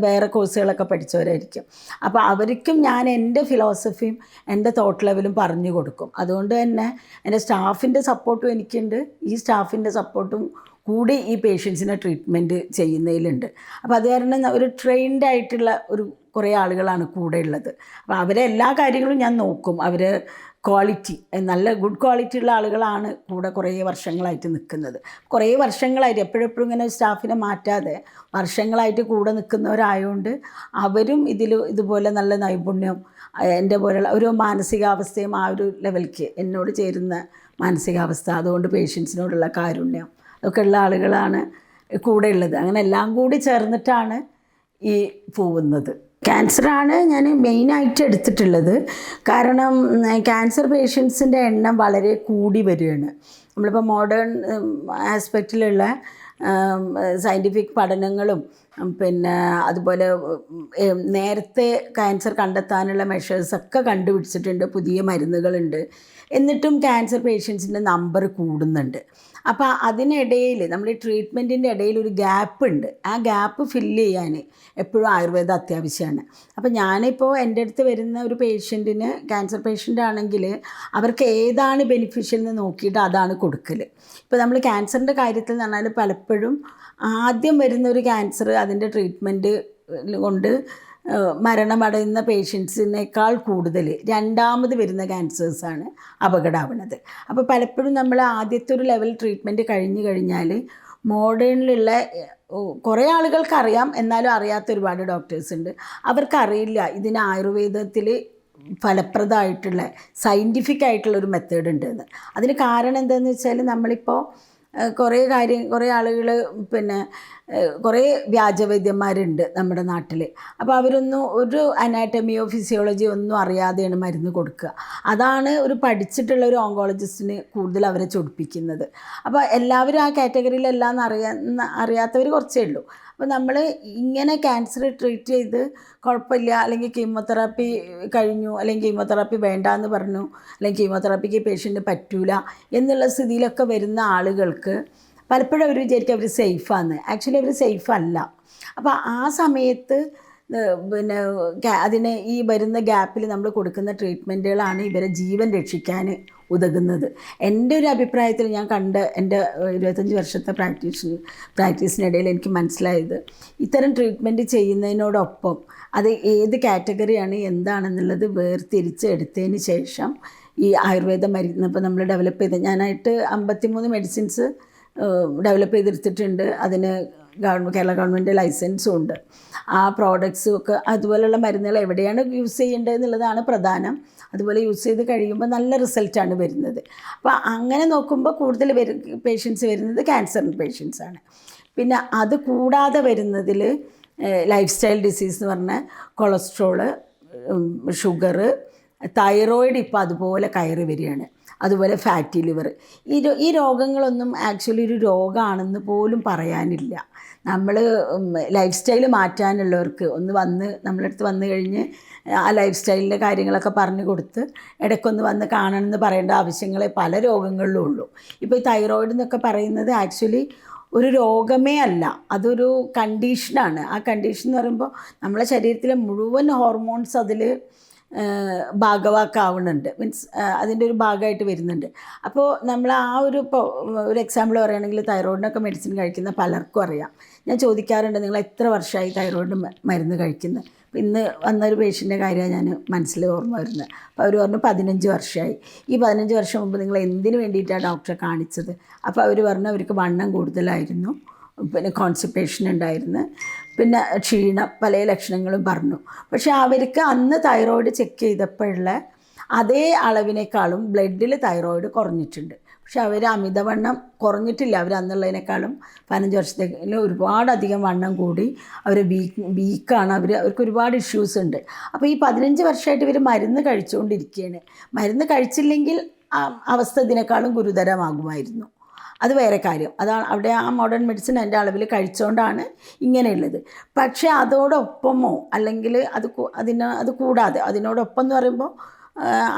വേറെ കോഴ്സുകളൊക്കെ പഠിച്ചവരായിരിക്കും. അപ്പോൾ അവർക്കും ഞാൻ എൻ്റെ ഫിലോസഫിയും എൻ്റെ തോട്ട് ലെവലും പറഞ്ഞു കൊടുക്കും. അതുകൊണ്ട് തന്നെ എൻ്റെ സ്റ്റാഫിൻ്റെ സപ്പോർട്ടും എനിക്കുണ്ട്. ഈ സ്റ്റാഫിൻ്റെ സപ്പോർട്ടും കൂടി ഈ പേഷ്യൻസിനെ ട്രീറ്റ്മെൻറ്റ് ചെയ്യുന്നതിലുണ്ട്. അപ്പോൾ അത് കാരണം ഒരു ട്രെയിൻഡ് ആയിട്ടുള്ള ഒരു കുറേ ആളുകളാണ് കൂടെ ഉള്ളത്. അപ്പോൾ അവരെ എല്ലാ കാര്യങ്ങളും ഞാൻ നോക്കും. അവർ ക്വാളിറ്റി നല്ല ഗുഡ് ക്വാളിറ്റി ഉള്ള ആളുകളാണ് കൂടെ കുറേ വർഷങ്ങളായിട്ട് നിൽക്കുന്നത്. കുറേ വർഷങ്ങളായിട്ട് എപ്പോഴെപ്പോഴും ഇങ്ങനെ സ്റ്റാഫിനെ മാറ്റാതെ വർഷങ്ങളായിട്ട് കൂടെ നിൽക്കുന്നവരായതുകൊണ്ട് അവരും ഇതുപോലെ നല്ല നൈപുണ്യം എൻ്റെ പോലെയുള്ള ഒരു മാനസികാവസ്ഥയും ആ ഒരു ലെവലിലേക്ക് എന്നോട് ചേരുന്ന മാനസികാവസ്ഥ, അതുകൊണ്ട് പേഷ്യൻസിനോടുള്ള കാരുണ്യം ഒക്കെ ഉള്ള ആളുകളാണ് കൂടെ ഉള്ളത്. അങ്ങനെ എല്ലാം കൂടി ചേർന്നിട്ടാണ് ഈ പോകുന്നത്. ക്യാൻസറാണ് ഞാൻ മെയിനായിട്ട് എടുത്തിട്ടുള്ളത്. കാരണം ക്യാൻസർ പേഷ്യൻസിൻ്റെ എണ്ണം വളരെ കൂടി വരികയാണ്. നമ്മളിപ്പോൾ മോഡേൺ ആസ്പെക്റ്റിലുള്ള സയൻറ്റിഫിക് പഠനങ്ങളും പിന്നെ അതുപോലെ നേരത്തെ ക്യാൻസർ കണ്ടെത്താനുള്ള മെഷേഴ്സൊക്കെ കണ്ടുപിടിച്ചിട്ടുണ്ട്, പുതിയ മരുന്നുകളുണ്ട്. എന്നിട്ടും ക്യാൻസർ പേഷ്യൻസിൻ്റെ നമ്പർ കൂടുന്നുണ്ട്. അപ്പോൾ അതിനിടയിൽ നമ്മൾ ഈ ട്രീറ്റ്മെൻറ്റിൻ്റെ ഇടയിൽ ഒരു ഗ്യാപ്പ് ഉണ്ട്. ആ ഗ്യാപ്പ് ഫില്ല് ചെയ്യാൻ എപ്പോഴും ആയുർവേദം അത്യാവശ്യമാണ്. അപ്പോൾ ഞാനിപ്പോൾ എൻ്റെ അടുത്ത് വരുന്ന ഒരു പേഷ്യൻറ്റിന്, ക്യാൻസർ പേഷ്യൻ്റ് ആണെങ്കിൽ അവർക്ക് ഏതാണ് ബെനിഫിഷ്യൽ എന്ന് നോക്കിയിട്ട് അതാണ് കൊടുക്കൽ. ഇപ്പോൾ നമ്മൾ ക്യാൻസറിൻ്റെ കാര്യത്തിൽ എന്ന് പറഞ്ഞാൽ പലപ്പോഴും ആദ്യം വരുന്ന ഒരു ക്യാൻസർ അതിൻ്റെ ട്രീറ്റ്മെൻറ്റ് കൊണ്ട് മരണമടയുന്ന പേഷ്യൻസിനേക്കാൾ കൂടുതൽ രണ്ടാമത് വരുന്ന ക്യാൻസേഴ്സാണ് അപകടമാവുന്നത്. അപ്പോൾ പലപ്പോഴും നമ്മൾ ആദ്യത്തെ ഒരു ലെവൽ ട്രീറ്റ്മെൻറ്റ് കഴിഞ്ഞ് കഴിഞ്ഞാൽ മോഡേണിലുള്ള കുറേ ആളുകൾക്കറിയാം, എന്നാലും അറിയാത്ത ഒരുപാട് ഡോക്ടേഴ്സ് ഉണ്ട്. അവർക്കറിയില്ല ഇതിന് ആയുർവേദത്തിൽ ഫലപ്രദമായിട്ടുള്ള സയൻറ്റിഫിക് ആയിട്ടുള്ളൊരു മെത്തേഡ് ഉണ്ടെന്ന്. അതിന് കാരണം എന്താണെന്ന് വെച്ചാൽ നമ്മളിപ്പോൾ കുറേ ആളുകൾ പിന്നെ കുറേ വ്യാജവൈദ്യന്മാരുണ്ട് നമ്മുടെ നാട്ടിൽ. അപ്പോൾ അവരൊന്നും ഒരു അനാറ്റമിയോ ഫിസിയോളജിയോ ഒന്നും അറിയാതെയാണ് മരുന്ന് കൊടുക്കുക. അതാണ് ഒരു പഠിച്ചിട്ടുള്ള ഒരു ഓങ്കോളജിസ്റ്റിന് കൂടുതൽ അവരെ ചൊടിപ്പിക്കുന്നത്. അപ്പോൾ എല്ലാവരും ആ കാറ്റഗറിയിലെല്ലാം അറിയാത്തവർ കുറച്ചേ ഉള്ളൂ. അപ്പോൾ നമ്മൾ ഇങ്ങനെ ക്യാൻസർ ട്രീറ്റ് ചെയ്ത് കുഴപ്പമില്ല, അല്ലെങ്കിൽ കീമോതെറാപ്പി കഴിഞ്ഞു, അല്ലെങ്കിൽ കീമോതെറാപ്പി വേണ്ടാന്ന് പറഞ്ഞു, അല്ലെങ്കിൽ കീമോതെറാപ്പിക്ക് പേഷ്യൻറ്റ് പറ്റൂല എന്നുള്ള സ്ഥിതിയിലൊക്കെ വരുന്ന ആളുകൾക്ക് പലപ്പോഴും അവർ വിചാരിക്കും അവർ സേഫാന്ന്. ആക്ച്വലി അവർ സേഫല്ല. അപ്പോൾ ആ സമയത്ത് പിന്നെ അതിന് ഈ വരുന്ന ഗ്യാപ്പിൽ നമ്മൾ കൊടുക്കുന്ന ട്രീറ്റ്മെൻറ്റുകളാണ് ഇവരെ ജീവൻ രക്ഷിക്കാൻ ഉതകുന്നത്. എൻ്റെ ഒരു അഭിപ്രായത്തിൽ ഞാൻ കണ്ട എൻ്റെ 25 വർഷത്തെ പ്രാക്ടീസിനിടയിൽ എനിക്ക് മനസ്സിലായത്, ഇത്തരം ട്രീറ്റ്മെൻറ്റ് ചെയ്യുന്നതിനോടൊപ്പം അത് ഏത് കാറ്റഗറിയാണ് എന്താണെന്നുള്ളത് വേർതിരിച്ച് എടുത്തതിന് ശേഷം ഈ ആയുർവേദ മരുന്ന് ഇപ്പോൾ നമ്മൾ ഡെവലപ്പ് ചെയ്ത് ഞാനായിട്ട് 53 മെഡിസിൻസ് ഡെവലപ്പ് ചെയ്തെടുത്തിട്ടുണ്ട്. അതിന് കേരള ഗവൺമെൻറ് ലൈസൻസും ഉണ്ട്. ആ പ്രോഡക്ട്സും ഒക്കെ അതുപോലെയുള്ള മരുന്നുകൾ എവിടെയാണ് യൂസ് ചെയ്യേണ്ടത് എന്നുള്ളതാണ് പ്രധാനം. അതുപോലെ യൂസ് ചെയ്ത് കഴിയുമ്പോൾ നല്ല റിസൾട്ടാണ് വരുന്നത്. അപ്പോൾ അങ്ങനെ നോക്കുമ്പോൾ കൂടുതൽ പേഷ്യൻസ് വരുന്നത് ക്യാൻസർ പേഷ്യൻസാണ്. പിന്നെ അത് കൂടാതെ വരുന്നതിൽ ലൈഫ് സ്റ്റൈൽ ഡിസീസ് എന്ന് പറഞ്ഞാൽ കൊളസ്ട്രോള്, ഷുഗർ, തൈറോയിഡ് ഇപ്പോൾ അതുപോലെ കയറി വരികയാണ്. അതുപോലെ ഫാറ്റി ലിവർ. ഈ രോഗങ്ങളൊന്നും ആക്ച്വലി ഒരു രോഗമാണെന്ന് പോലും പറയാനില്ല. നമ്മൾ ലൈഫ് സ്റ്റൈൽ മാറ്റാനുള്ളവർക്ക് നമ്മളെ അടുത്ത് വന്നു കഴിഞ്ഞ് ആ ലൈഫ് സ്റ്റൈലിൻ്റെ കാര്യങ്ങളൊക്കെ പറഞ്ഞു കൊടുത്ത് ഇടയ്ക്കൊന്ന് വന്ന് കാണണമെന്ന് പറയേണ്ട ആവശ്യങ്ങളെ പല രോഗങ്ങളിലും ഉള്ളൂ. ഇപ്പോൾ ഈ തൈറോയിഡ് എന്നൊക്കെ പറയുന്നത് ആക്ച്വലി ഒരു രോഗമേ അല്ല, അതൊരു കണ്ടീഷനാണ്. ആ കണ്ടീഷൻ എന്ന് പറയുമ്പോൾ നമ്മളെ ശരീരത്തിലെ മുഴുവൻ ഹോർമോൺസ് അതിൽ ഭാഗവാക്കാവുന്നുണ്ട്, മീൻസ് അതിൻ്റെ ഒരു ഭാഗമായിട്ട് വരുന്നുണ്ട്. അപ്പോൾ നമ്മൾ ആ ഇപ്പോൾ ഒരു എക്സാമ്പിൾ പറയുകയാണെങ്കിൽ തൈറോയിഡിനൊക്കെ മെഡിസിൻ കഴിക്കുന്ന പലർക്കും അറിയാം. ഞാൻ ചോദിക്കാറുണ്ട്, നിങ്ങൾ എത്ര വർഷമായി തൈറോയിഡ് മരുന്ന് കഴിക്കുന്നത്? അപ്പോൾ ഇന്ന് വന്നൊരു പേഷ്യൻ്റെ കാര്യമാണ് ഞാൻ മനസ്സിൽ ഓർമ്മ വരുന്നത്. അപ്പോൾ അവർ പറഞ്ഞു 15 വർഷമായി. ഈ 15 വർഷം മുമ്പ് നിങ്ങൾ എന്തിനു വേണ്ടിയിട്ടാണ് ഡോക്ടറെ കാണിച്ചത്? അപ്പോൾ അവർ പറഞ്ഞു അവർക്ക് വണ്ണം കൂടുതലായിരുന്നു, പിന്നെ കോൺസ്റ്റിപ്പേഷൻ ഉണ്ടായിരുന്നു, പിന്നെ ക്ഷീണം, പല ലക്ഷണങ്ങളും പറഞ്ഞു. പക്ഷേ അവർക്ക് അന്ന് തൈറോയിഡ് ചെക്ക് ചെയ്തപ്പോഴുള്ള അതേ അളവിനേക്കാളും ബ്ലഡിൽ തൈറോയിഡ് കുറഞ്ഞിട്ടുണ്ട്. പക്ഷെ അവർ അമിതവണ്ണം കുറഞ്ഞിട്ടില്ല. അവർ അന്നുള്ളതിനേക്കാളും 15 വർഷത്തേക്ക് ഒരുപാടധികം വണ്ണം കൂടി. അവർ വീക്കാണ്, അവർക്ക് ഒരുപാട് ഇഷ്യൂസ് ഉണ്ട്. അപ്പോൾ ഈ 15 വർഷമായിട്ട് ഇവർ മരുന്ന് കഴിച്ചുകൊണ്ടിരിക്കുകയാണ്. മരുന്ന് കഴിച്ചില്ലെങ്കിൽ അവസ്ഥ ഇതിനേക്കാളും ഗുരുതരമാകുമായിരുന്നു. അത് വേറെ കാര്യം. അതാണ് അവിടെ ആ മോഡേൺ മെഡിസിൻ എൻ്റെ അളവിൽ കഴിച്ചുകൊണ്ടാണ് ഇങ്ങനെയുള്ളത്. പക്ഷേ അതോടൊപ്പമോ അല്ലെങ്കിൽ അത് കൂടാതെ അതിനോടൊപ്പം എന്ന് പറയുമ്പോൾ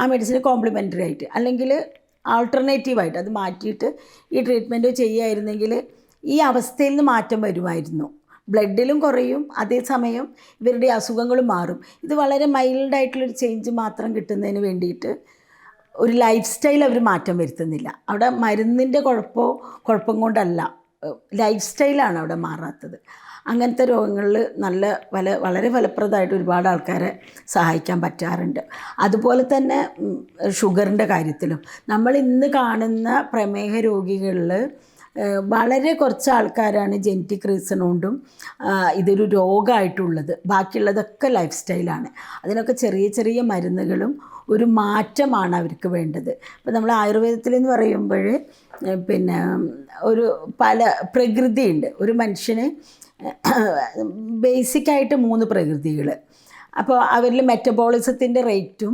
ആ മെഡിസിന് കോംപ്ലിമെൻ്ററി ആയിട്ട് അല്ലെങ്കിൽ ആൾട്ടർനേറ്റീവായിട്ട് അത് മാറ്റിയിട്ട് ഈ ട്രീറ്റ്മെൻറ്റ് ചെയ്യുമായിരുന്നെങ്കിൽ ഈ അവസ്ഥയിൽ നിന്ന് മാറ്റം വരുമായിരുന്നു. ബ്ലഡിലും കുറയും, അതേസമയം ഇവരുടെ അസുഖങ്ങളും മാറും. ഇത് വളരെ മൈൽഡായിട്ടുള്ളൊരു ചേഞ്ച് മാത്രം കിട്ടുന്നതിന് വേണ്ടിയിട്ട് ഒരു ലൈഫ് സ്റ്റൈൽ അവർ മാറ്റം വരുത്തുന്നില്ല. അവിടെ മരുന്നിൻ്റെ കുഴപ്പം കൊണ്ടല്ല, ലൈഫ് സ്റ്റൈലാണ് അവിടെ മാറാത്തത്. അങ്ങനത്തെ രോഗങ്ങളിൽ വളരെ ഫലപ്രദമായിട്ട് ഒരുപാട് ആൾക്കാരെ സഹായിക്കാൻ പറ്റാറുണ്ട്. അതുപോലെ തന്നെ ഷുഗറിൻ്റെ കാര്യത്തിലും നമ്മൾ ഇന്ന് കാണുന്ന പ്രമേഹ രോഗികളിൽ വളരെ കുറച്ച് ആൾക്കാരാണ് ജനറ്റിക് റീസൺ കൊണ്ടും ഇതൊരു രോഗമായിട്ടുള്ളത്. ബാക്കിയുള്ളതൊക്കെ ലൈഫ് സ്റ്റൈലാണ്. അതിനൊക്കെ ചെറിയ ചെറിയ മരുന്നുകളും ഒരു മാറ്റമാണ് അവർക്ക് വേണ്ടത്. ഇപ്പോൾ നമ്മൾ ആയുർവേദത്തിലെന്ന് പറയുമ്പോൾ പിന്നെ ഒരു പ്രകൃതിയുണ്ട്. ഒരു മനുഷ്യന് ബേസിക്കായിട്ട് 3 പ്രകൃതികൾ. അപ്പോൾ അവരിൽ മെറ്റബോളിസത്തിൻ്റെ റേറ്റും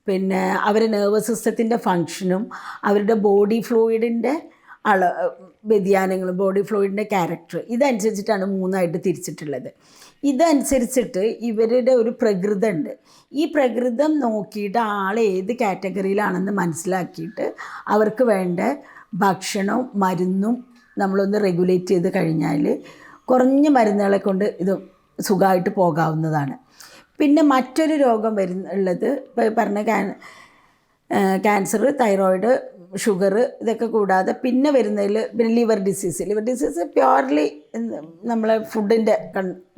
പിന്നെ അവരുടെ നെർവസ് സിസ്റ്റത്തിൻ്റെ ഫങ്ഷനും അവരുടെ ബോഡി ഫ്ലൂയിഡിൻ്റെ വ്യതിയാനങ്ങളും ബോഡി ഫ്ലൂയിഡിൻ്റെ ക്യാരക്ടർ ഇതനുസരിച്ചിട്ടാണ് 3ആയിട്ട് തിരിച്ചിട്ടുള്ളത്. ഇതനുസരിച്ചിട്ട് ഇവരുടെ ഒരു പ്രകൃതമുണ്ട്. ഈ പ്രകൃതം നോക്കിയിട്ട് ആൾ ഏത് കാറ്റഗറിയിലാണെന്ന് മനസ്സിലാക്കിയിട്ട് അവർക്ക് വേണ്ട ഭക്ഷണവും മരുന്നും നമ്മളൊന്ന് റെഗുലേറ്റ് ചെയ്ത് കഴിഞ്ഞാൽ കുറഞ്ഞ മരുന്നുകളെ കൊണ്ട് ഇത് സുഖമായിട്ട് പോകാവുന്നതാണ്. പിന്നെ മറ്റൊരു രോഗം ഉള്ളത് ഇപ്പോൾ പറഞ്ഞ ക്യാൻസർ, തൈറോയിഡ്, ഷുഗർ ഇതൊക്കെ കൂടാതെ പിന്നെ വരുന്നതിൽ പിന്നെ ലിവർ ഡിസീസ് പ്യുവർലി നമ്മളെ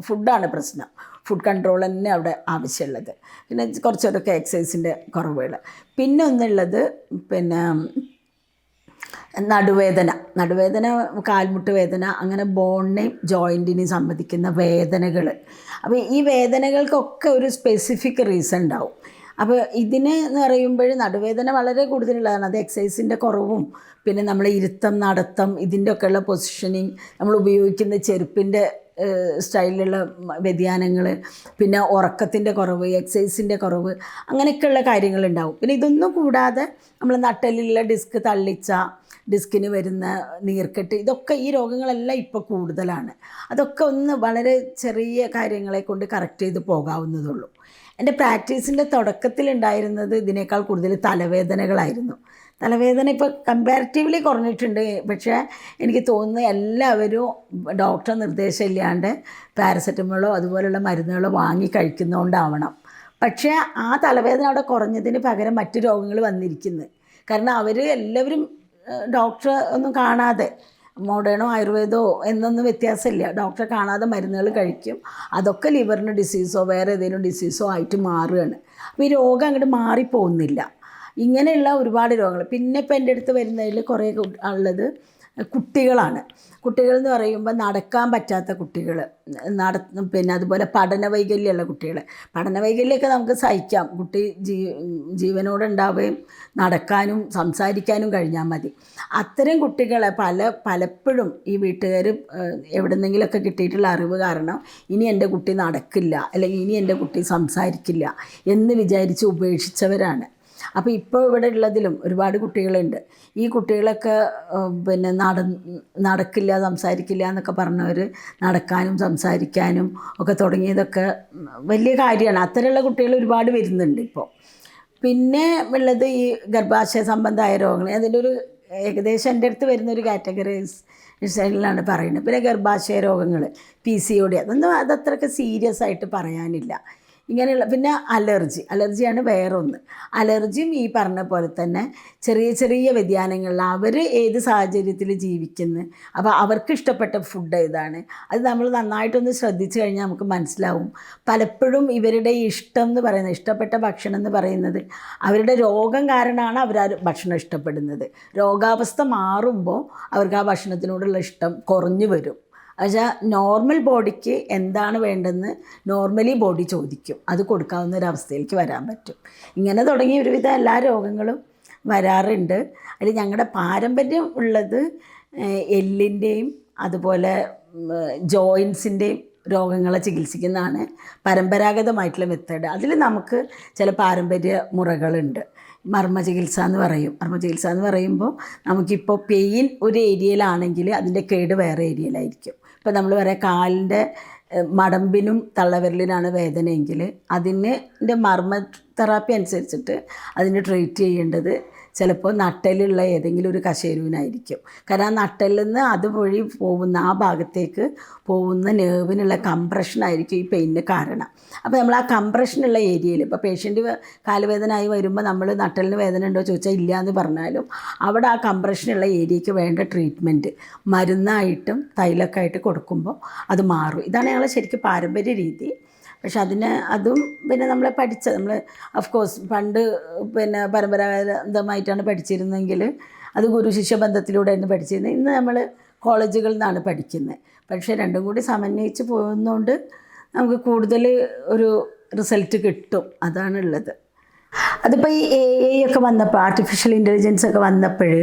ഫുഡാണ് പ്രശ്നം. ഫുഡ് കൺട്രോൾ തന്നെ അവിടെ ആവശ്യമുള്ളത്. പിന്നെ കുറച്ചൊക്കെ എക്സസൈസിൻ്റെ കുറവുകൾ. പിന്നെ ഒന്നുള്ളത് പിന്നെ നടുവേദന, കാൽമുട്ട് വേദന, അങ്ങനെ ബോണിനെയും ജോയിൻറ്റിനെയും സംബന്ധിക്കുന്ന വേദനകൾ. അപ്പോൾ ഈ വേദനകൾക്കൊക്കെ ഒരു സ്പെസിഫിക് റീസൺ ഉണ്ടാവും. അപ്പോൾ ഇതിന് എന്ന് പറയുമ്പോൾ നടുവേദന വളരെ കൂടുതലുള്ളതാണ്. അത് എക്സസൈസിൻ്റെ കുറവും പിന്നെ നമ്മൾ ഇരുത്തം, നടത്തം, ഇതിൻ്റെ ഒക്കെയുള്ള പൊസിഷനിങ്, നമ്മൾ ഉപയോഗിക്കുന്ന ചെരുപ്പിൻ്റെ സ്റ്റൈലിലുള്ള വ്യതിയാനങ്ങൾ, പിന്നെ ഉറക്കത്തിൻ്റെ കുറവ്, എക്സസൈസിൻ്റെ കുറവ്, അങ്ങനെയൊക്കെയുള്ള കാര്യങ്ങളുണ്ടാവും. പിന്നെ ഇതൊന്നും കൂടാതെ നമ്മൾ നട്ടലിലുള്ള ഡിസ്കിന് വരുന്ന നീർക്കെട്ട്, ഇതൊക്കെ ഈ രോഗങ്ങളെല്ലാം ഇപ്പോൾ കൂടുതലാണ്. അതൊക്കെ ഒന്ന് വളരെ ചെറിയ കാര്യങ്ങളെ കൊണ്ട് കറക്റ്റ് ചെയ്ത് പോകാവുന്നതുള്ളൂ. എൻ്റെ പ്രാക്ടീസിൻ്റെ തുടക്കത്തിലുണ്ടായിരുന്നത് ഇതിനേക്കാൾ കൂടുതൽ തലവേദനകളായിരുന്നു. തലവേദന ഇപ്പോൾ കമ്പാരിറ്റീവ്ലി കുറഞ്ഞിട്ടുണ്ട്. പക്ഷേ എനിക്ക് തോന്നുന്നു എല്ലാവരും ഡോക്ടർ നിർദ്ദേശമില്ലാണ്ട് പാരസെറ്റമോളോ അതുപോലുള്ള മരുന്നുകളോ വാങ്ങി കഴിക്കുന്നതുകൊണ്ടാവണം. പക്ഷേ ആ തലവേദന അവിടെ കുറഞ്ഞതിന് പകരം മറ്റു രോഗങ്ങൾ വന്നിരിക്കുന്നത്. കാരണം എല്ലാവരും ഡോക്ടറെ ഒന്നും കാണാതെ, മോഡേണോ ആയുർവേദമോ എന്നൊന്നും വ്യത്യാസമില്ല, ഡോക്ടറെ കാണാതെ മരുന്നുകൾ കഴിക്കും. അതൊക്കെ ലിവറിന് ഡിസീസോ വേറെ ഏതെങ്കിലും ഡിസീസോ ആയിട്ട് മാറുകയാണ്. അപ്പോൾ ഈ രോഗം അങ്ങോട്ട് മാറിപ്പോകുന്നില്ല. ഇങ്ങനെയുള്ള ഒരുപാട് രോഗങ്ങൾ. പിന്നെ ഇപ്പോൾ എൻ്റെ അടുത്ത് വരുന്നതിൽ കുറേ ഉള്ളത് കുട്ടികളാണ്. കുട്ടികളെന്ന് പറയുമ്പോൾ നടക്കാൻ പറ്റാത്ത കുട്ടികൾ, പിന്നെ അതുപോലെ പഠനവൈകല്യമുള്ള കുട്ടികൾ. പഠനവൈകല്യമൊക്കെ നമുക്ക് സഹിക്കാം, കുട്ടി ജീവനോടെ ഉണ്ടാവുകയും നടക്കാനും സംസാരിക്കാനും കഴിഞ്ഞാൽ മതി. അത്തരം കുട്ടികളെ പലപ്പോഴും ഈ വീട്ടുകാർ എവിടെന്നെങ്കിലുമൊക്കെ കിട്ടിയിട്ടുള്ള അറിവ് കാരണം ഇനി എൻ്റെ കുട്ടി നടക്കില്ല, അല്ലെങ്കിൽ ഇനി എൻ്റെ കുട്ടി സംസാരിക്കില്ല എന്ന് വിചാരിച്ച് ഉപേക്ഷിച്ചവരാണ്. അപ്പോൾ ഇപ്പോൾ ഇവിടെ ഉള്ളതിലും ഒരുപാട് കുട്ടികളുണ്ട്. ഈ കുട്ടികളൊക്കെ പിന്നെ നടക്കില്ല, സംസാരിക്കില്ല എന്നൊക്കെ പറഞ്ഞവർ നടക്കാനും സംസാരിക്കാനും ഒക്കെ തുടങ്ങിയതൊക്കെ വലിയ കാര്യമാണ്. അത്തരമുള്ള കുട്ടികൾ ഒരുപാട് വരുന്നുണ്ട് ഇപ്പോൾ. പിന്നെ ഉള്ളത് ഈ ഗർഭാശയ സംബന്ധമായ രോഗങ്ങൾ. അതിൻ്റെ ഒരു ഏകദേശം എൻ്റെ അടുത്ത് വരുന്നൊരു കാറ്റഗറൈസേഷനിലാണ് പറയുന്നത്. പിന്നെ ഗർഭാശയ രോഗങ്ങൾ, PCOD, അതത്രയ്ക്ക് സീരിയസ് ആയിട്ട് പറയാനില്ല. ഇങ്ങനെയുള്ള പിന്നെ അലർജിയാണ് വേറൊന്ന്. അലർജിയും ഈ പറഞ്ഞ പോലെ തന്നെ ചെറിയ ചെറിയ വ്യതിയാനങ്ങളിൽ അവർ ഏത് സാഹചര്യത്തിൽ ജീവിക്കുന്നു, അപ്പോൾ അവർക്ക് ഇഷ്ടപ്പെട്ട ഫുഡ് ഏതാണ്, അത് നമ്മൾ നന്നായിട്ടൊന്ന് ശ്രദ്ധിച്ചു കഴിഞ്ഞാൽ നമുക്ക് മനസ്സിലാവും. പലപ്പോഴും ഇവരുടെ ഇഷ്ടപ്പെട്ട ഭക്ഷണം എന്ന് പറയുന്നത് അവരുടെ രോഗം കാരണമാണ് അവർ ആ ഭക്ഷണം ഇഷ്ടപ്പെടുന്നത്. രോഗാവസ്ഥ മാറുമ്പോൾ അവർക്ക് ആ ഭക്ഷണത്തിനോടുള്ള ഇഷ്ടം കുറഞ്ഞു വരും. പക്ഷേ നോർമൽ ബോഡിക്ക് എന്താണ് വേണ്ടതെന്ന് നോർമലി ബോഡി ചോദിക്കും, അത് കൊടുക്കാവുന്ന ഒരവസ്ഥയിലേക്ക് വരാൻ പറ്റും. ഇങ്ങനെ തുടങ്ങി ഒരുവിധം എല്ലാ രോഗങ്ങളും വരാറുണ്ട്. അതിൽ ഞങ്ങളുടെ പാരമ്പര്യം ഉള്ളത് എല്ലിൻ്റെയും അതുപോലെ ജോയിൻസിൻ്റെയും രോഗങ്ങളെ ചികിത്സിക്കുന്നതാണ് പരമ്പരാഗതമായിട്ടുള്ള മെത്തേഡ്. അതിൽ നമുക്ക് ചില പാരമ്പര്യ മുറകളുണ്ട്. മർമ്മ ചികിത്സ എന്ന് പറയുമ്പോൾ നമുക്കിപ്പോൾ പെയിൻ ഒരു ഏരിയയിലാണെങ്കിൽ അതിൻ്റെ കേട് വേറെ ഏരിയയിലായിരിക്കും. ഇപ്പോൾ നമ്മൾ പറയാം കാലിൻ്റെ മടമ്പിനും തള്ളവിരലിനാണ് വേദനയെങ്കിൽ അതിൻ്റെ മർമ്മ തെറാപ്പി അനുസരിച്ചിട്ട് അതിന് ട്രീറ്റ് ചെയ്യേണ്ടത് ചിലപ്പോൾ നട്ടലുള്ള ഏതെങ്കിലും ഒരു കശേരുവിനായിരിക്കും. കാരണം ആ നട്ടലിൽ നിന്ന് അതുവഴി പോകുന്ന ആ ഭാഗത്തേക്ക് പോകുന്ന നെർവിനുള്ള കംപ്രഷനായിരിക്കും ഈ പെയിനിന് കാരണം. അപ്പോൾ നമ്മൾ ആ കംപ്രഷനുള്ള ഏരിയയിൽ ഇപ്പോൾ പേഷ്യൻ്റ് കാലുവേദനയായി വരുമ്പോൾ നമ്മൾ നട്ടലിന് വേദന ഉണ്ടോ ചോദിച്ചാൽ ഇല്ല എന്ന് പറഞ്ഞാലും അവിടെ ആ കംപ്രഷനുള്ള ഏരിയയ്ക്ക് വേണ്ട ട്രീറ്റ്മെൻറ്റ് മരുന്നായിട്ടും തൈലൊക്കെ ആയിട്ട് കൊടുക്കുമ്പോൾ അത് മാറും. ഇതാണ് ഞങ്ങൾ ശരിക്കും പാരമ്പര്യ രീതി. പക്ഷെ അതും പിന്നെ നമ്മൾ ഓഫ് കോഴ്സ് പണ്ട് പിന്നെ പരമ്പരാഗതമായിട്ടാണ് പഠിച്ചിരുന്നെങ്കിൽ അത് ഗുരു ശിഷ്യ ബന്ധത്തിലൂടെയാണ് പഠിച്ചിരുന്നത്. ഇന്ന് നമ്മൾ കോളേജുകളിൽ നിന്നാണ് പഠിക്കുന്നത്. പക്ഷേ രണ്ടും കൂടി സമന്വയിച്ച് പോകുന്നതുകൊണ്ട് നമുക്ക് കൂടുതൽ ഒരു റിസൾട്ട് കിട്ടും. അതാണുള്ളത്. അതിപ്പോൾ ഈ AI ഒക്കെ വന്നപ്പോൾ, ആർട്ടിഫിഷ്യൽ ഇൻ്റലിജൻസ് ഒക്കെ വന്നപ്പോൾ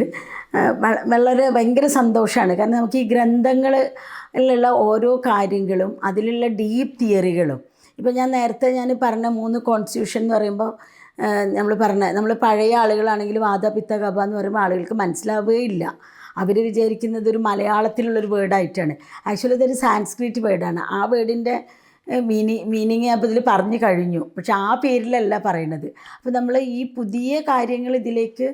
വളരെ ഭയങ്കര സന്തോഷമാണ്. കാരണം നമുക്ക് ഈ ഗ്രന്ഥങ്ങളിലുള്ള ഓരോ കാര്യങ്ങളും അതിലുള്ള ഡീപ്പ് തിയറികളും, ഇപ്പോൾ ഞാൻ നേരത്തെ പറഞ്ഞ 3 കോൺസ്റ്റിറ്റ്യൂഷൻ എന്ന് പറയുമ്പോൾ നമ്മൾ പഴയ ആളുകളാണെങ്കിൽ വാത പിത്ത കഫ എന്ന് പറയുമ്പോൾ ആളുകൾക്ക് മനസ്സിലാവുകയില്ല. അവർ വിചാരിക്കുന്നത് ഒരു മലയാളത്തിലുള്ളൊരു വേർഡായിട്ടാണ്. ആക്ച്വലി ഇതൊരു സാൻസ്ക്രിറ്റ് വേർഡാണ്. ആ വേർഡിൻ്റെ മീനിങ് അപ്പോൾ ഇതിൽ പറഞ്ഞു കഴിഞ്ഞു. പക്ഷെ ആ പേരിലല്ല പറയണത്. അപ്പോൾ നമ്മൾ ഈ പുതിയ കാര്യങ്ങൾ ഇതിലേക്ക്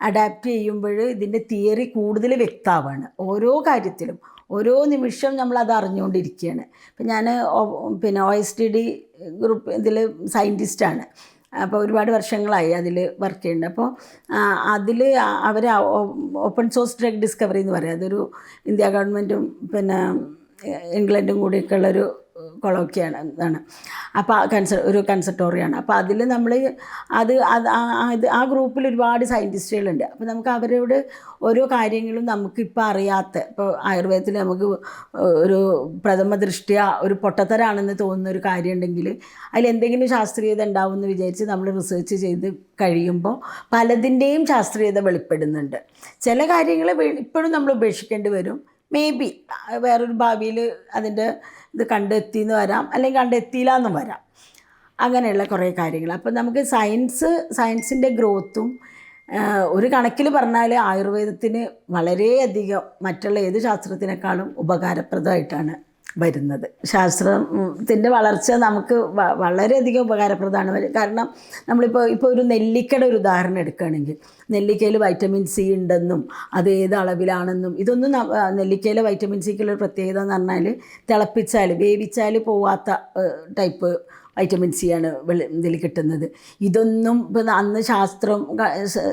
അഡാപ്റ്റ് ചെയ്യുമ്പോൾ ഇതിൻ്റെ തിയറി കൂടുതൽ വ്യക്തമാവാണ്. ഓരോ കാര്യത്തിലും ഓരോ നിമിഷം നമ്മളത് അറിഞ്ഞുകൊണ്ടിരിക്കുകയാണ്. ഇപ്പം ഞാൻ OSTD ഗ്രൂപ്പ് ഇതിൽ സയൻറ്റിസ്റ്റാണ്. അപ്പോൾ ഒരുപാട് വർഷങ്ങളായി അതിൽ വർക്ക് ചെയ്യുന്നുണ്ട്. അപ്പോൾ അതിൽ അവർ ഓപ്പൺ സോഴ്സ് ഡ്രഗ് ഡിസ്കവറി എന്ന് പറയും. അതൊരു ഇന്ത്യ ഗവൺമെൻറ്റും ഇംഗ്ലണ്ടും കൂടിയൊക്കെയുള്ളൊരു കൊളോക്കിയാണ് ഇതാണ്. അപ്പോൾ ഒരു കൺസർട്ടോറിയാണ്. അപ്പോൾ അതിൽ നമ്മൾ ആ ഗ്രൂപ്പിൽ ഒരുപാട് സയൻറ്റിസ്റ്റുകളുണ്ട്. അപ്പോൾ നമുക്ക് അവരോട് ഓരോ കാര്യങ്ങളും നമുക്കിപ്പോൾ അറിയാത്ത, ഇപ്പോൾ ആയുർവേദത്തിൽ നമുക്ക് ഒരു പ്രഥമ ദൃഷ്ട്യാ ഒരു പൊട്ടത്തരാണെന്ന് തോന്നുന്ന ഒരു കാര്യം ഉണ്ടെങ്കിൽ അതിലെന്തെങ്കിലും ശാസ്ത്രീയത ഉണ്ടാവുമെന്ന് വിചാരിച്ച് നമ്മൾ റിസർച്ച് ചെയ്ത് കഴിയുമ്പോൾ പലതിൻ്റെയും ശാസ്ത്രീയത വെളിപ്പെടുന്നുണ്ട്. ചില കാര്യങ്ങൾ ഇപ്പോഴും നമ്മൾ ഉപേക്ഷിക്കേണ്ടി വരും. മേ ബി വേറൊരു ഭാവിയിൽ അതിൻ്റെ ഇത് കണ്ടെത്തിയെന്ന് വരാം, അല്ലെങ്കിൽ കണ്ടെത്തിയില്ല എന്നും വരാം. അങ്ങനെയുള്ള കുറേ കാര്യങ്ങൾ. അപ്പോൾ നമുക്ക് സയൻസിൻ്റെ ഗ്രോത്തും ഒരു കണക്കിൽ പറഞ്ഞാൽ ആയുർവേദത്തിന് വളരെയധികം മറ്റുള്ള ഏത് ശാസ്ത്രത്തിനേക്കാളും ഉപകാരപ്രദമായിട്ടാണ് വരുന്നത്. ശാസ്ത്രത്തിൻ്റെ വളർച്ച നമുക്ക് വളരെയധികം ഉപകാരപ്രദമാണ്. കാരണം ഇപ്പോൾ ഒരു നെല്ലിക്കയുടെ ഒരു ഉദാഹരണം എടുക്കുകയാണെങ്കിൽ, നെല്ലിക്കയിൽ വൈറ്റമിൻ സി ഉണ്ടെന്നും അത് ഏത് അളവിലാണെന്നും ഇതൊന്നും നെല്ലിക്കയിലെ വൈറ്റമിൻ സിക്കുള്ളൊരു പ്രത്യേകത എന്ന് പറഞ്ഞാൽ വേവിച്ചാൽ പോവാത്ത ടൈപ്പ് വൈറ്റമിൻ സി ആണ് ഇതിൽ കിട്ടുന്നത്. ഇതൊന്നും ഇപ്പം അന്ന് ശാസ്ത്രം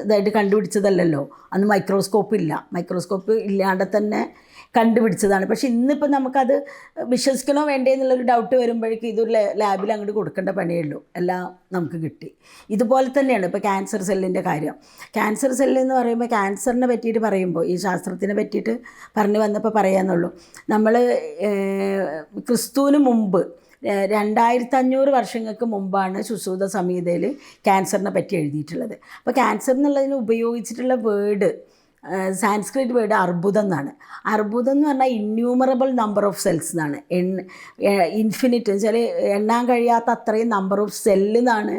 ഇതായിട്ട് കണ്ടുപിടിച്ചതല്ലല്ലോ. അന്ന് മൈക്രോസ്കോപ്പ് ഇല്ലാണ്ട് തന്നെ കണ്ടുപിടിച്ചതാണ്. പക്ഷേ ഇന്നിപ്പോൾ നമുക്കത് വിശ്വസിക്കണോ വേണ്ടേ എന്നുള്ളൊരു ഡൗട്ട് വരുമ്പോഴേക്കും ഇതൊരു ലാബിൽ അങ്ങോട്ട് കൊടുക്കേണ്ട പണിയേ എല്ലാം നമുക്ക് കിട്ടി. ഇതുപോലെ തന്നെയാണ് ഇപ്പോൾ ക്യാൻസർ സെല്ലിൻ്റെ കാര്യം. ക്യാൻസർ സെല്ല് എന്ന് പറയുമ്പോൾ ക്യാൻസറിനെ പറ്റിയിട്ട് പറയുമ്പോൾ ഈ ശാസ്ത്രത്തിനെ പറ്റിയിട്ട് പറഞ്ഞു വന്നപ്പോൾ പറയാമെന്നുള്ളൂ. നമ്മൾ ക്രിസ്തുവിന് മുമ്പ് 2500 വർഷങ്ങൾക്ക് മുമ്പാണ് സുശ്രുത സംഹിതയിൽ ക്യാൻസറിനെ പറ്റി എഴുതിയിട്ടുള്ളത്. അപ്പോൾ ക്യാൻസർ എന്നുള്ളതിന് ഉപയോഗിച്ചിട്ടുള്ള വേർഡ് സാൻസ്ക്രിറ്റ് വേർഡ് അർബുദം എന്നാണ്. അർബുദം എന്ന് പറഞ്ഞാൽ ഇന്യൂമറബിൾ നമ്പർ ഓഫ് സെൽസ് എന്നാണ്. ഇൻഫിനിറ്റ് എന്ന് വെച്ചാൽ എണ്ണാൻ കഴിയാത്ത അത്രയും നമ്പർ ഓഫ് സെല്ല് എന്നാണ്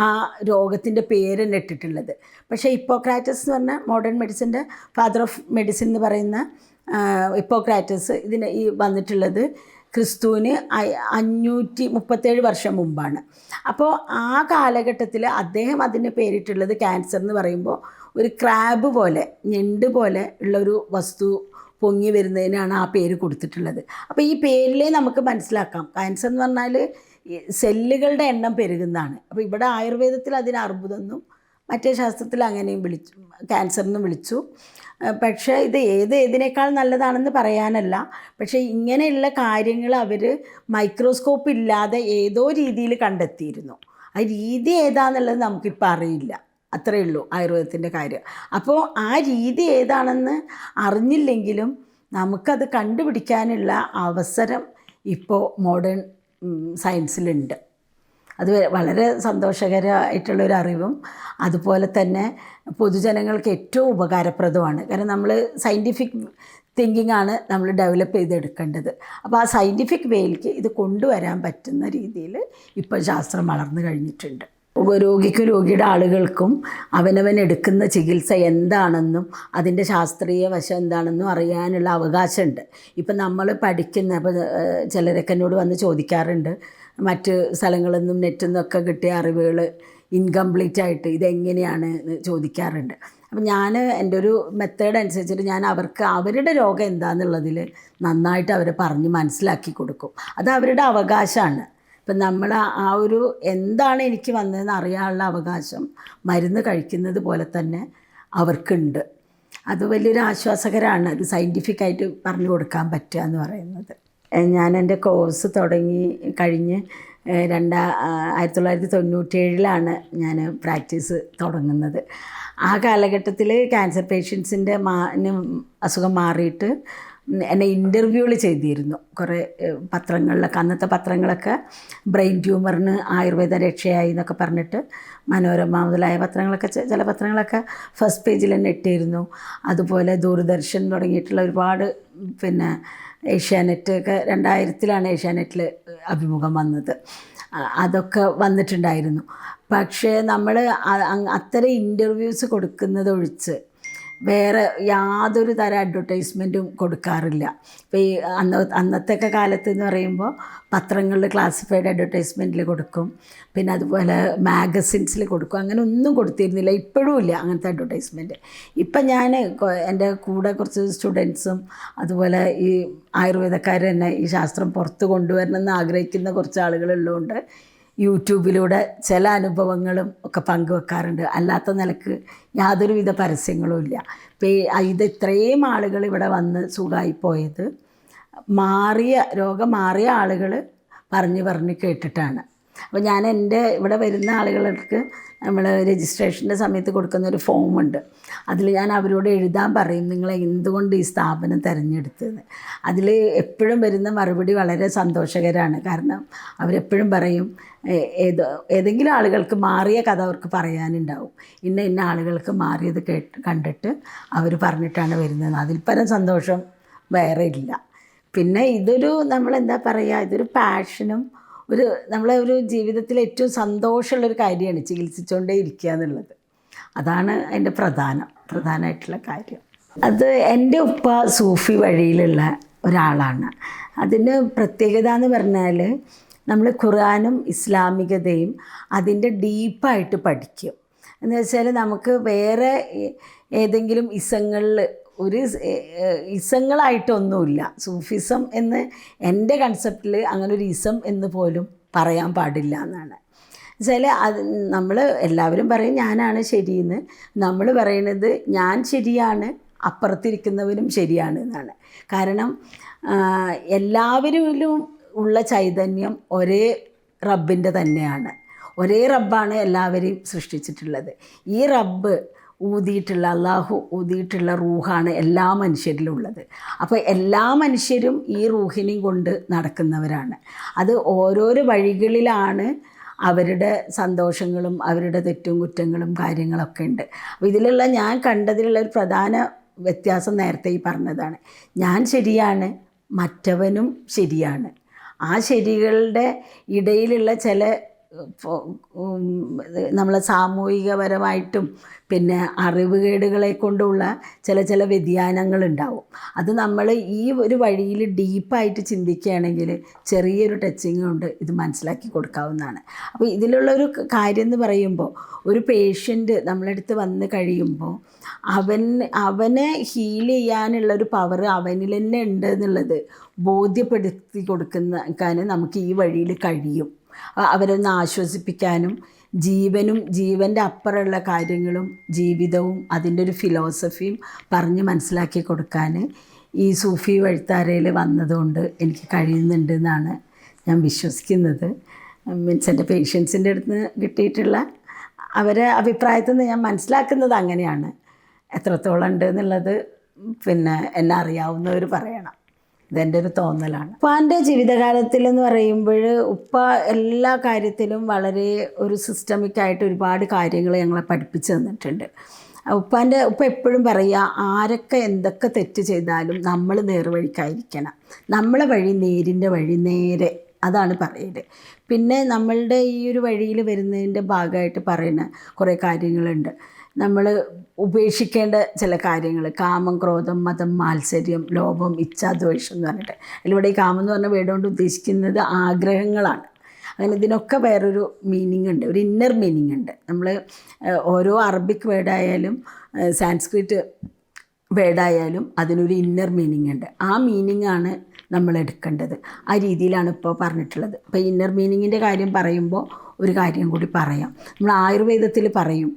ആ രോഗത്തിൻ്റെ പേര് തന്നെ ഇട്ടിട്ടുള്ളത്. പക്ഷേ ഹിപ്പോക്രാറ്റസ് എന്ന് പറഞ്ഞാൽ മോഡേൺ മെഡിസിൻ്റെ ഫാദർ ഓഫ് മെഡിസിൻ എന്ന് പറയുന്ന ഹിപ്പോക്രാറ്റസ് ഈ വന്നിട്ടുള്ളത് ക്രിസ്തുവിന് 537 വർഷം മുമ്പാണ്. അപ്പോൾ ആ കാലഘട്ടത്തിൽ അദ്ദേഹം അതിന് പേരിട്ടുള്ളത് ക്യാൻസർ എന്ന് പറയുമ്പോൾ ഒരു ക്രാബ് പോലെ, ഞണ്ട് പോലെ ഉള്ളൊരു വസ്തു പൊങ്ങി വരുന്നതിനാണ് ആ പേര് കൊടുത്തിട്ടുള്ളത്. അപ്പോൾ ഈ പേരിലേ നമുക്ക് മനസ്സിലാക്കാം ക്യാൻസർ എന്ന് പറഞ്ഞാൽ സെല്ലുകളുടെ എണ്ണം പെരുകുന്നതാണ്. അപ്പോൾ ഇവിടെ ആയുർവേദത്തിൽ അതിന് അർബുദമെന്നും മറ്റേ ശാസ്ത്രത്തിൽ അങ്ങനെയും ക്യാൻസർ എന്നും വിളിച്ചു. പക്ഷേ ഇത് ഏതിനേക്കാൾ നല്ലതാണെന്ന് പറയാനല്ല, പക്ഷേ ഇങ്ങനെയുള്ള കാര്യങ്ങൾ അവർ മൈക്രോസ്കോപ്പ് ഇല്ലാതെ ഏതോ രീതിയിൽ കണ്ടെത്തിയിരുന്നു. ആ രീതി ഏതാണെന്നുള്ളത് നമുക്കിപ്പോൾ അറിയില്ല. അത്രയേ ഉള്ളൂ ആയുർവേദത്തിൻ്റെ കാര്യം. അപ്പോൾ ആ രീതി ഏതാണെന്ന് അറിഞ്ഞില്ലെങ്കിലും നമുക്കത് കണ്ടുപിടിക്കാനുള്ള അവസരം ഇപ്പോൾ മോഡേൺ സയൻസിലുണ്ട്. അത് വളരെ സന്തോഷകരമായിട്ടുള്ളൊരു അറിവും അതുപോലെ തന്നെ പൊതുജനങ്ങൾക്ക് ഏറ്റവും ഉപകാരപ്രദമാണ്. കാരണം നമ്മൾ സയൻറ്റിഫിക് തിങ്കിങ് ആണ് നമ്മൾ ഡെവലപ്പ് ചെയ്തെടുക്കേണ്ടത്. അപ്പോൾ ആ സയൻറ്റിഫിക് വേയിലേക്ക് ഇത് കൊണ്ടുവരാൻ പറ്റുന്ന രീതിയിൽ ഇപ്പോൾ ശാസ്ത്രം വളർന്നു കഴിഞ്ഞിട്ടുണ്ട്. രോഗിക്കും രോഗിയുടെ ആളുകൾക്കും അവനവൻ എടുക്കുന്ന ചികിത്സ എന്താണെന്നും അതിൻ്റെ ശാസ്ത്രീയ വശം എന്താണെന്നും അറിയാനുള്ള അവകാശമുണ്ട്. ഇപ്പം നമ്മൾ ഇപ്പോൾ ചിലരൊക്കെ എന്നോട് വന്ന് ചോദിക്കാറുണ്ട്, മറ്റ് സ്ഥലങ്ങളിൽ നിന്നും നെറ്റിൽ നിന്നൊക്കെ കിട്ടിയ അറിവുകൾ ഇൻകംപ്ലീറ്റ് ആയിട്ട് ഇതെങ്ങനെയാണ് ചോദിക്കാറുണ്ട്. അപ്പം ഞാൻ എൻ്റെ ഒരു മെത്തേഡ് അനുസരിച്ചിട്ട് ഞാൻ അവർക്ക് അവരുടെ രോഗം എന്താണെന്നുള്ളതിൽ നന്നായിട്ട് അവരെ പറഞ്ഞ് മനസ്സിലാക്കി കൊടുക്കും. അത് അവരുടെ അവകാശമാണ്. ഇപ്പം നമ്മൾ ആ ഒരു എന്താണ് എനിക്ക് വന്നതെന്ന് അറിയാനുള്ള അവകാശം മരുന്ന് കഴിക്കുന്നത് പോലെ തന്നെ അവർക്കുണ്ട്. അത് വലിയൊരു ആശ്വാസകരമാണ്. അത് സയൻറ്റിഫിക്കായിട്ട് പറഞ്ഞു കൊടുക്കാൻ പറ്റുക എന്ന് പറയുന്നത്. ഞാൻ എൻ്റെ കോഴ്സ് കഴിഞ്ഞ് 1997 ഞാൻ പ്രാക്ടീസ് തുടങ്ങുന്നത്. ആ കാലഘട്ടത്തിൽ ക്യാൻസർ പേഷ്യൻസിൻ്റെ അസുഖം മാറിയിട്ട് എന്നെ ഇൻ്റർവ്യൂകൾ ചെയ്തിരുന്നു കുറേ പത്രങ്ങളിലൊക്കെ. അന്നത്തെ പത്രങ്ങളൊക്കെ ബ്രെയിൻ ട്യൂമറിന് ആയുർവേദ രക്ഷയായി എന്നൊക്കെ പറഞ്ഞിട്ട് മനോരമ മുതലായ പത്രങ്ങളൊക്കെ, ചില പത്രങ്ങളൊക്കെ ഫസ്റ്റ് പേജിൽ തന്നെ ഇട്ടിരുന്നു. അതുപോലെ ദൂരദർശൻ തുടങ്ങിയിട്ടുള്ള ഒരുപാട്, പിന്നെ ഏഷ്യാനെറ്റ് ഒക്കെ 2000 ഏഷ്യാനെറ്റിൽ അഭിമുഖം വന്നത്. അതൊക്കെ വന്നിട്ടുണ്ടായിരുന്നു. പക്ഷേ നമ്മൾ അത്തരം ഇൻ്റർവ്യൂസ് കൊടുക്കുന്നതൊഴിച്ച് വേറെ യാതൊരു തരം അഡ്വർടൈസ്മെൻറ്റും കൊടുക്കാറില്ല. ഇപ്പോൾ ഈ അന്നത്തെയൊക്കെ കാലത്ത് എന്ന് പറയുമ്പോൾ പത്രങ്ങളിൽ ക്ലാസിഫൈഡ് അഡ്വർടൈസ്മെൻറ്റിൽ കൊടുക്കും, പിന്നെ അതുപോലെ മാഗസിൻസിൽ കൊടുക്കും. അങ്ങനെ ഒന്നും കൊടുത്തിരുന്നില്ല. ഇപ്പോഴും ഇല്ല അങ്ങനത്തെ അഡ്വർടൈസ്മെൻറ്റ്. ഇപ്പം ഞാൻ എൻ്റെ കൂടെ കുറച്ച് സ്റ്റുഡൻസും അതുപോലെ ഈ ആയുർവേദക്കാർ തന്നെ ഈ ശാസ്ത്രം പുറത്ത് കൊണ്ടുവരണമെന്ന് ആഗ്രഹിക്കുന്ന കുറച്ച് ആളുകളുള്ളതുകൊണ്ട് യൂട്യൂബിലൂടെ ചില അനുഭവങ്ങളും ഒക്കെ പങ്കുവെക്കാറുണ്ട്. അല്ലാത്ത നിലക്ക് യാതൊരുവിധ പരസ്യങ്ങളും ഇല്ല. ഇത് ഇത്രയും ആളുകൾ ഇവിടെ വന്ന് സുഖമായിപ്പോയത് രോഗം മാറിയ ആളുകൾ പറഞ്ഞ് കേട്ടിട്ടാണ്. അപ്പോൾ ഞാൻ ഇവിടെ വരുന്ന ആളുകൾക്ക് നമ്മൾ രജിസ്ട്രേഷൻ്റെ സമയത്ത് കൊടുക്കുന്ന ഒരു ഫോമുണ്ട്. അതിൽ ഞാൻ അവരോട് എഴുതാൻ പറയും, നിങ്ങൾ എന്തുകൊണ്ട് ഈ സ്ഥാപനം തിരഞ്ഞെടുത്തത്. അതിൽ എപ്പോഴും വരുന്ന മറുപടി വളരെ സന്തോഷകരമാണ്. കാരണം അവരെപ്പോഴും പറയും, ഏതെങ്കിലും ആളുകൾക്ക് മാറിയ കഥ അവർക്ക് പറയാനുണ്ടാവും. ഇന്ന ആളുകൾക്ക് മാറിയത് കണ്ടിട്ട് അവർ പറഞ്ഞിട്ടാണ് വരുന്നത്. അതിൽ പരം സന്തോഷം വേറെ ഇല്ല. പിന്നെ നമ്മളെന്താ പറയുക, ഇതൊരു പാഷനും നമ്മളെ ഒരു ജീവിതത്തിൽ ഏറ്റവും സന്തോഷമുള്ളൊരു കാര്യമാണ് ചികിത്സിച്ചുകൊണ്ടേ ഇരിക്കുക എന്നുള്ളത്. അതാണ് അതിൻ്റെ പ്രധാനമായിട്ടുള്ള കാര്യം. അത് എൻ്റെ ഉപ്പ സൂഫി വഴിയിലുള്ള ഒരാളാണ്. അതിന് പ്രത്യേകത എന്ന് പറഞ്ഞാൽ നമ്മൾ ഖുർആനും ഇസ്ലാമികതയും അതിൻ്റെ ഡീപ്പായിട്ട് പഠിക്കും. എന്ന് വെച്ചാൽ നമുക്ക് വേറെ ഏതെങ്കിലും ഇസങ്ങളായിട്ടൊന്നുമില്ല. സൂഫിസം എന്ന് എൻ്റെ കൺസെപ്റ്റിൽ അങ്ങനെ ഒരു ഇസം എന്ന് പോലും പറയാൻ പാടില്ല എന്നാണ്. വെച്ചാൽ നമ്മൾ എല്ലാവരും പറയും ഞാനാണ് ശരിയെന്ന്. നമ്മൾ പറയുന്നത് ഞാൻ ശരിയാണ്, അപ്പുറത്തിരിക്കുന്നവരും ശരിയാണ് എന്നാണ്. കാരണം എല്ലാവരിലും ഉള്ള ചൈതന്യം ഒരേ റബ്ബിൻ്റെ തന്നെയാണ്. ഒരേ റബ്ബാണ് എല്ലാവരെയും സൃഷ്ടിച്ചിട്ടുള്ളത്. ഈ റബ്ബ് അള്ളാഹു ഊതിയിട്ടുള്ള റൂഹാണ് എല്ലാ മനുഷ്യരിലും ഉള്ളത്. അപ്പോൾ എല്ലാ മനുഷ്യരും ഈ റൂഹിനെയും കൊണ്ട് നടക്കുന്നവരാണ്. അത് ഓരോരോ വഴികളിലാണ് അവരുടെ സന്തോഷങ്ങളും അവരുടെ തെറ്റും കുറ്റങ്ങളും കാര്യങ്ങളൊക്കെ ഉണ്ട്. അപ്പോൾ ഞാൻ കണ്ടതിലുള്ള ഒരു പ്രധാന വ്യത്യാസം നേരത്തെ ഈ പറഞ്ഞതാണ്. ഞാൻ ശരിയാണ്, മറ്റവനും ശരിയാണ്. ആ ശരികളുടെ ഇടയിലുള്ള ചില നമ്മളെ സാമൂഹികപരമായിട്ടും പിന്നെ അറിവുകേടുകളെ കൊണ്ടുള്ള ചില വ്യതിയാനങ്ങളുണ്ടാവും. അത് നമ്മൾ ഈ ഒരു വഴിയിൽ ഡീപ്പായിട്ട് ചിന്തിക്കുകയാണെങ്കിൽ ചെറിയൊരു ടച്ചിങ് കൊണ്ട് ഇത് മനസ്സിലാക്കി കൊടുക്കാവുന്നതാണ്. അപ്പോൾ ഇതിലുള്ളൊരു കാര്യം എന്ന് പറയുമ്പോൾ, ഒരു പേഷ്യൻ്റ് നമ്മളടുത്ത് വന്ന് കഴിയുമ്പോൾ അവനെ ഹീൽ ചെയ്യാനുള്ളൊരു പവർ അവനിൽ തന്നെ ഉണ്ട് എന്നുള്ളത് ബോധ്യപ്പെടുത്തി കൊടുക്കാൻ നമുക്ക് ഈ വഴിയിൽ കഴിയും. അവരൊന്ന് ആശ്വസിപ്പിക്കാനും ജീവൻ്റെ അപ്പുറമുള്ള കാര്യങ്ങളും ജീവിതവും അതിൻ്റെ ഒരു ഫിലോസഫിയും പറഞ്ഞ് മനസ്സിലാക്കി കൊടുക്കാൻ ഈ സൂഫി വഴിത്താരയിൽ വന്നതുകൊണ്ട് എനിക്ക് കഴിയുന്നുണ്ട് എന്നാണ് ഞാൻ വിശ്വസിക്കുന്നത്. എൻ്റെ പേഷ്യൻസിൻ്റെ അടുത്ത് കിട്ടിയിട്ടുള്ള അവരെ അഭിപ്രായത്തിൽ നിന്ന് ഞാൻ മനസ്സിലാക്കുന്നത് അങ്ങനെയാണ്. എത്രത്തോളം ഉണ്ട് എന്നുള്ളത് പിന്നെ എന്നെ അറിയാവുന്നവർ പറയണം. ഇതെൻ്റെ ഒരു തോന്നലാണ്. ഉപ്പാൻ്റെ ജീവിതകാലത്തിൽ എന്ന് പറയുമ്പോൾ ഉപ്പ എല്ലാ കാര്യത്തിലും വളരെ ഒരു സിസ്റ്റമിക്കായിട്ട് ഒരുപാട് കാര്യങ്ങൾ ഞങ്ങളെ പഠിപ്പിച്ച് തന്നിട്ടുണ്ട്. ഉപ്പ എപ്പോഴും പറയുക, ആരൊക്കെ എന്തൊക്കെ തെറ്റ് ചെയ്താലും നമ്മൾ നേർവഴിക്കായിരിക്കണം. നമ്മളെ വഴി നേരിൻ്റെ വഴി നേരെ, അതാണ് പറയല്. പിന്നെ നമ്മളുടെ ഈ ഒരു വഴിയിൽ വരുന്നതിൻ്റെ ഭാഗമായിട്ട് പറയുന്ന കുറേ കാര്യങ്ങളുണ്ട്. നമ്മൾ ഉപേക്ഷിക്കേണ്ട ചില കാര്യങ്ങൾ, കാമം, ക്രോധം, മതം, മാത്സര്യം, ലോഭം, ഇച്ഛാ, ദ്വേഷം എന്ന് പറഞ്ഞിട്ട്. അതിലൂടെ ഈ കാമം എന്ന് പറഞ്ഞ വേർഡ് കൊണ്ട് ഉദ്ദേശിക്കുന്നത് ആഗ്രഹങ്ങളാണ്. അങ്ങനെ ഇതിനൊക്കെ വേറൊരു മീനിങ് ഉണ്ട്, ഒരു ഇന്നർ മീനിങ് ഉണ്ട്. നമ്മൾ ഓരോ അറബിക് വേർഡായാലും സാൻസ്ക്രിറ്റ് വേർഡായാലും അതിനൊരു ഇന്നർ മീനിങ് ഉണ്ട്. ആ മീനിങ്ങാണ് നമ്മൾ എടുക്കേണ്ടത്. ആ രീതിയിലാണ് ഇപ്പോൾ പറഞ്ഞിട്ടുള്ളത്. ഇപ്പോൾ ഇന്നർ മീനിങ്ങിൻ്റെ കാര്യം പറയുമ്പോൾ ഒരു കാര്യം കൂടി പറയാം. നമ്മൾ ആയുർവേദത്തിൽ പറയും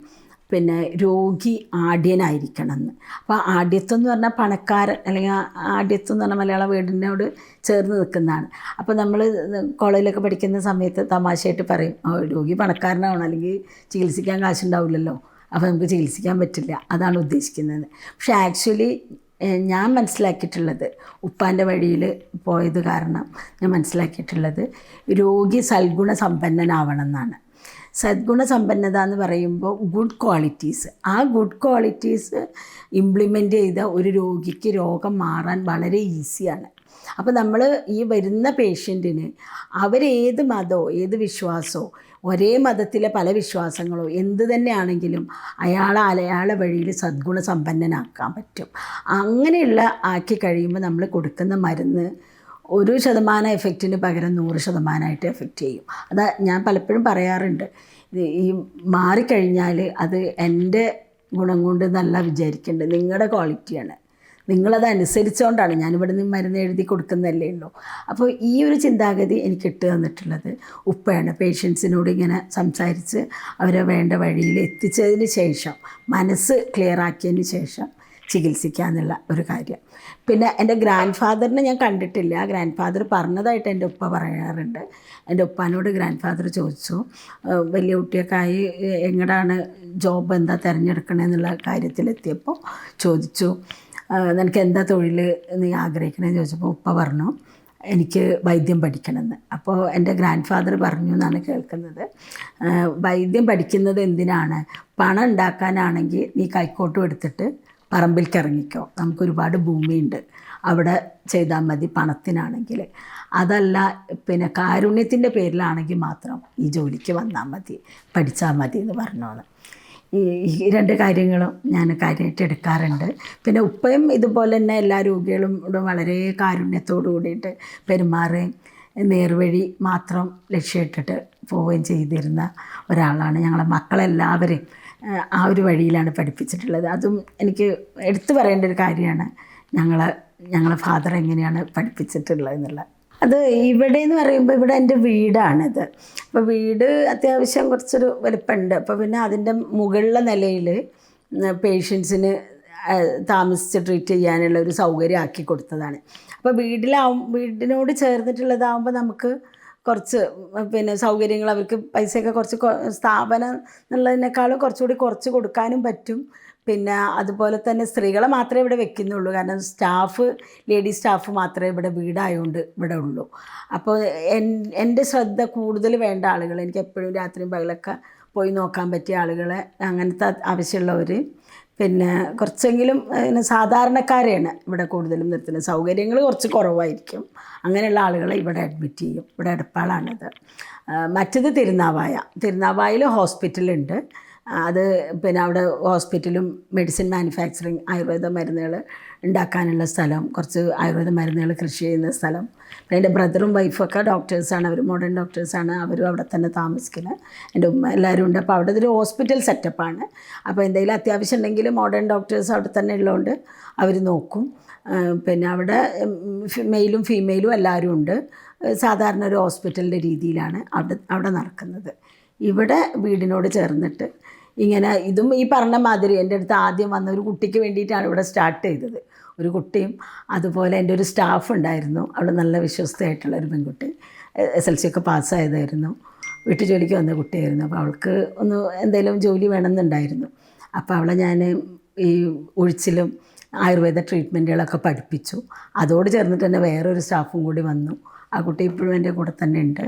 പിന്നെ രോഗി ആഢ്യനായിരിക്കണം എന്ന്. അപ്പോൾ ആഢ്യത്വം എന്ന് പറഞ്ഞാൽ പണക്കാരൻ, അല്ലെങ്കിൽ ആഢ്യത്വം എന്ന് പറഞ്ഞാൽ മലയാള വീടിനോട് ചേർന്ന് നിൽക്കുന്നതാണ്. അപ്പോൾ നമ്മൾ കോളേജിലൊക്കെ പഠിക്കുന്ന സമയത്ത് തമാശയായിട്ട് പറയും, രോഗി പണക്കാരനാവണം, അല്ലെങ്കിൽ ചികിത്സിക്കാൻ കാശുണ്ടാവില്ലല്ലോ, അപ്പോൾ നമുക്ക് ചികിത്സിക്കാൻ പറ്റില്ല, അതാണ് ഉദ്ദേശിക്കുന്നത്. പക്ഷേ ആക്ച്വലി ഞാൻ മനസ്സിലാക്കിയിട്ടുള്ളത്, ഉപ്പാൻ്റെ വഴിയിൽ പോയത് കാരണം ഞാൻ മനസ്സിലാക്കിയിട്ടുള്ളത് രോഗി സൽഗുണ സമ്പന്നനാവണം എന്നാണ്. സദ്ഗുണസമ്പന്നത എന്ന് പറയുമ്പോൾ ഗുഡ് ക്വാളിറ്റീസ്, ആ ഗുഡ് ക്വാളിറ്റീസ് ഇംപ്ലിമെൻ്റ് ചെയ്ത ഒരു രോഗിക്ക് രോഗം മാറാൻ വളരെ ഈസിയാണ്. അപ്പോൾ നമ്മൾ ഈ വരുന്ന പേഷ്യൻറ്റിന് അവരേത് മതമോ ഏത് വിശ്വാസമോ, ഒരേ മതത്തിലെ പല വിശ്വാസങ്ങളോ എന്ത് തന്നെയാണെങ്കിലും അയാളെ വഴിയിൽ സദ്ഗുണസമ്പന്നനാക്കാൻ പറ്റും. അങ്ങനെയുള്ള ആക്കി കഴിയുമ്പോൾ നമ്മൾ കൊടുക്കുന്ന മരുന്ന് 1% എഫക്റ്റിന് പകരം 100% എഫക്റ്റ് ചെയ്യും. അതാ ഞാൻ പലപ്പോഴും പറയാറുണ്ട്, ഈ മാറിക്കഴിഞ്ഞാൽ അത് എൻ്റെ ഗുണം കൊണ്ട് നല്ല വിചാരിക്കേണ്ടത്, നിങ്ങളുടെ ക്വാളിറ്റിയാണ്, നിങ്ങളത് അനുസരിച്ചുകൊണ്ടാണ് ഞാനിവിടെ നിന്ന് മരുന്ന് എഴുതി കൊടുക്കുന്നതല്ലേ ഉള്ളൂ. അപ്പോൾ ഈ ഒരു ചിന്താഗതി എനിക്ക് ഇട്ട് തന്നിട്ടുള്ളത് ഉപ്പയാണ്. പേഷ്യൻസിനോട് ഇങ്ങനെ സംസാരിച്ച് അവരെ വേണ്ട വഴിയിൽ എത്തിച്ചതിന് ശേഷം, മനസ്സ് ക്ലിയർ ആക്കിയതിന് ശേഷം ചികിത്സിക്കുക എന്നുള്ള ഒരു കാര്യം. പിന്നെ എൻ്റെ ഗ്രാൻഡ് ഫാദറിനെ ഞാൻ കണ്ടിട്ടില്ല. ഗ്രാൻഡ് ഫാദർ പറഞ്ഞതായിട്ട് എൻ്റെ ഉപ്പ പറയാറുണ്ട്. എൻ്റെ ഉപ്പാനോട് ഗ്രാൻഡ് ഫാദർ ചോദിച്ചു, വലിയ കുട്ടിയൊക്കെ ആയി എങ്ങടാണ് ജോബ് എന്താ തിരഞ്ഞെടുക്കണമെന്നുള്ള കാര്യത്തിലെത്തിയപ്പോൾ ചോദിച്ചു, നിനക്ക് എന്താ തൊഴിൽ നീ ആഗ്രഹിക്കണമെന്ന് ചോദിച്ചപ്പോൾ ഉപ്പ പറഞ്ഞു, എനിക്ക് വൈദ്യം പഠിക്കണമെന്ന്. അപ്പോൾ എൻ്റെ ഗ്രാൻഡ് ഫാദർ പറഞ്ഞു എന്നാണ് കേൾക്കുന്നത്, വൈദ്യം പഠിക്കുന്നത് എന്തിനാണ്? പണം ഉണ്ടാക്കാനാണെങ്കിൽ നീ കൈക്കോട്ടും എടുത്തിട്ട് പറമ്പിലേക്ക് ഇറങ്ങിക്കോ, നമുക്കൊരുപാട് ഭൂമിയുണ്ട്, അവിടെ ചെയ്താൽ മതി പണത്തിനാണെങ്കിൽ. അതല്ല പിന്നെ കാരുണ്യത്തിൻ്റെ പേരിലാണെങ്കിൽ മാത്രം ഈ ജോലിക്ക് വന്നാൽ മതി, പഠിച്ചാൽ മതി എന്ന് പറഞ്ഞോന്ന്. ഈ 2 കാര്യങ്ങളും ഞാൻ കാര്യമായിട്ട് എടുക്കാറുണ്ട്. പിന്നെ ഉപ്പയും ഇതുപോലെ തന്നെ എല്ലാ രോഗികളും വളരെ കാരുണ്യത്തോടു കൂടിയിട്ട് പെരുമാറുകയും നേർവഴി മാത്രം ലക്ഷ്യമിട്ടിട്ട് പോവുകയും ചെയ്തിരുന്ന ഒരാളാണ്. ഞങ്ങളെ മക്കളെല്ലാവരെയും ആ ഒരു വഴിയിലാണ് പഠിപ്പിച്ചിട്ടുള്ളത്. അതും എനിക്ക് എടുത്തു പറയേണ്ട ഒരു കാര്യമാണ്, ഞങ്ങളെ ഫാദർ എങ്ങനെയാണ് പഠിപ്പിച്ചിട്ടുള്ളത് എന്നുള്ളത്. അത് ഇവിടെ എന്ന് പറയുമ്പോൾ ഇവിടെ എൻ്റെ വീടാണിത്. അപ്പോൾ വീട് അത്യാവശ്യം കുറച്ചൊരു വലിപ്പമുണ്ട്. അപ്പോൾ പിന്നെ അതിൻ്റെ മുകളിലെ നിലയിൽ പേഷ്യൻസിന് താമസിച്ച് ട്രീറ്റ് ചെയ്യാനുള്ള ഒരു സൗകര്യം ആക്കി കൊടുത്തതാണ്. അപ്പോൾ വീടിനോട് ചേർന്നിട്ടുള്ളതാകുമ്പോൾ നമുക്ക് കുറച്ച് പിന്നെ സൗകര്യങ്ങൾ, അവർക്ക് പൈസയൊക്കെ കുറച്ച് സ്ഥാപനം എന്നുള്ളതിനേക്കാളും കുറച്ചുകൂടി കുറച്ച് കൊടുക്കാനും പറ്റും. പിന്നെ അതുപോലെ തന്നെ സ്ത്രീകളെ മാത്രമേ ഇവിടെ വെക്കുന്നുള്ളൂ, കാരണം ലേഡി സ്റ്റാഫ് മാത്രമേ ഇവിടെ വീടായതുകൊണ്ട് ഇവിടെ ഉള്ളൂ. അപ്പോൾ എൻ്റെ ശ്രദ്ധ കൂടുതൽ വേണ്ട ആളുകൾ, എനിക്ക് എപ്പോഴും രാത്രിയും പകലൊക്കെ പോയി നോക്കാൻ പറ്റിയ ആളുകളെ, അങ്ങനത്തെ ആവശ്യമുള്ളവർ, പിന്നെ കുറച്ചെങ്കിലും സാധാരണക്കാരെയാണ് ഇവിടെ കൂടുതലും നിർത്തുന്നത്. സൗകര്യങ്ങൾ കുറച്ച് കുറവായിരിക്കും. അങ്ങനെയുള്ള ആളുകളെ ഇവിടെ അഡ്മിറ്റ് ചെയ്യും. ഇവിടെ എടപ്പാളാണിത്. മറ്റത് തിരുനാവായയിൽ ഹോസ്പിറ്റലുണ്ട്. അത് പിന്നെ അവിടെ ഹോസ്പിറ്റലും മെഡിസിൻ മാനുഫാക്ചറിങ്, ആയുർവേദ മരുന്നുകൾ ഉണ്ടാക്കാനുള്ള സ്ഥലം, കുറച്ച് ആയുർവേദ മരുന്നുകൾ കൃഷി ചെയ്യുന്ന സ്ഥലം. പിന്നെ എൻ്റെ ബ്രദറും വൈഫൊക്കെ ഡോക്ടേഴ്സാണ്, അവർ മോഡേൺ ഡോക്ടേഴ്സാണ്, അവരും അവിടെ തന്നെ താമസിക്കുന്നത്. എൻ്റെ ഉമ്മ എല്ലാവരും ഉണ്ട്. അപ്പോൾ അവിടെ ഒരു ഹോസ്പിറ്റൽ സെറ്റപ്പാണ്. അപ്പോൾ എന്തെങ്കിലും അത്യാവശ്യം ഉണ്ടെങ്കിൽ മോഡേൺ ഡോക്ടേഴ്സ് അവിടെ തന്നെ ഉള്ളതുകൊണ്ട് അവർ നോക്കും. പിന്നെ അവിടെ മെയിലും ഫീമെയിലും എല്ലാവരും ഉണ്ട്. സാധാരണ ഒരു ഹോസ്പിറ്റലിൻ്റെ രീതിയിലാണ് അവിടെ നടക്കുന്നത്. ഇവിടെ വീടിനോട് ചേർന്നിട്ട് ഇങ്ങനെ ഇതും ഈ പറഞ്ഞ മാതിരി എൻ്റെ അടുത്ത് ആദ്യം വന്ന ഒരു കുട്ടിക്ക് വേണ്ടിയിട്ടാണ് ഇവിടെ സ്റ്റാർട്ട് ചെയ്തത്. ഒരു കുട്ടിയും അതുപോലെ എൻ്റെ ഒരു സ്റ്റാഫ് ഉണ്ടായിരുന്നു, അവൾ നല്ല വിശ്വസ്തയായിട്ടുള്ളൊരു പെൺകുട്ടി, SLC ഒക്കെ പാസ്സായതായിരുന്നു, വീട്ടു ജോലിക്ക് വന്ന കുട്ടിയായിരുന്നു. അപ്പോൾ അവൾക്ക് എന്തെങ്കിലും ജോലി വേണമെന്നുണ്ടായിരുന്നു. അപ്പോൾ അവളെ ഞാൻ ഈ ഒഴിച്ചിലും ആയുർവേദ ട്രീറ്റ്മെൻറ്റുകളൊക്കെ പഠിപ്പിച്ചു. അതോട് ചേർന്നിട്ട് തന്നെ വേറൊരു സ്റ്റാഫും കൂടി വന്നു. ആ കുട്ടി ഇപ്പോഴും എൻ്റെ കൂടെ തന്നെ ഉണ്ട്.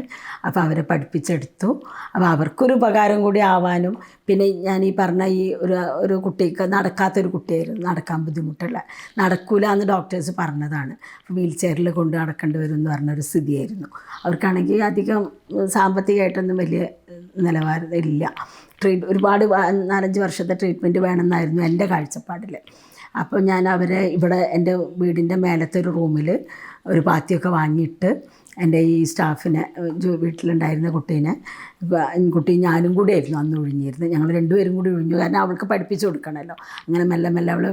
അപ്പോൾ അവരെ പഠിപ്പിച്ചെടുത്തു. അപ്പോൾ അവർക്കൊരു ഉപകാരം കൂടി ആവാനും, പിന്നെ ഞാൻ ഈ പറഞ്ഞ ഒരു കുട്ടിക്ക് നടക്കാത്തൊരു കുട്ടിയായിരുന്നു, നടക്കാൻ ബുദ്ധിമുട്ടുള്ള, നടക്കൂല എന്ന് ഡോക്ടേഴ്സ് പറഞ്ഞതാണ്. അപ്പോൾ വീൽ ചെയറിൽ കൊണ്ട് നടക്കേണ്ടി വരും എന്ന് പറഞ്ഞൊരു സ്ഥിതിയായിരുന്നു. അവർക്കാണെങ്കിൽ അധികം സാമ്പത്തികമായിട്ടൊന്നും വലിയ നിലവാരം ഇല്ല. ഒരുപാട് 4-5 വർഷത്തെ ട്രീറ്റ്മെൻറ്റ് വേണമെന്നായിരുന്നു എൻ്റെ കാഴ്ചപ്പാടിൽ. അപ്പോൾ ഞാൻ അവരെ ഇവിടെ എൻ്റെ വീടിൻ്റെ മേലത്തെ ഒരു റൂമിൽ ഒരു പാത്തിയൊക്കെ വാങ്ങിയിട്ട് എൻ്റെ ഈ സ്റ്റാഫിനെ വീട്ടിലുണ്ടായിരുന്ന കുട്ടി ഞാനും കൂടി ആയിരുന്നു അന്ന് ഒഴിഞ്ഞിരുന്നത്. ഞങ്ങൾ രണ്ടുപേരും കൂടി ഒഴിഞ്ഞു. കാരണം അവൾക്ക് പഠിപ്പിച്ച് കൊടുക്കണമല്ലോ. അങ്ങനെ മെല്ലെ മെല്ലെ അവൾ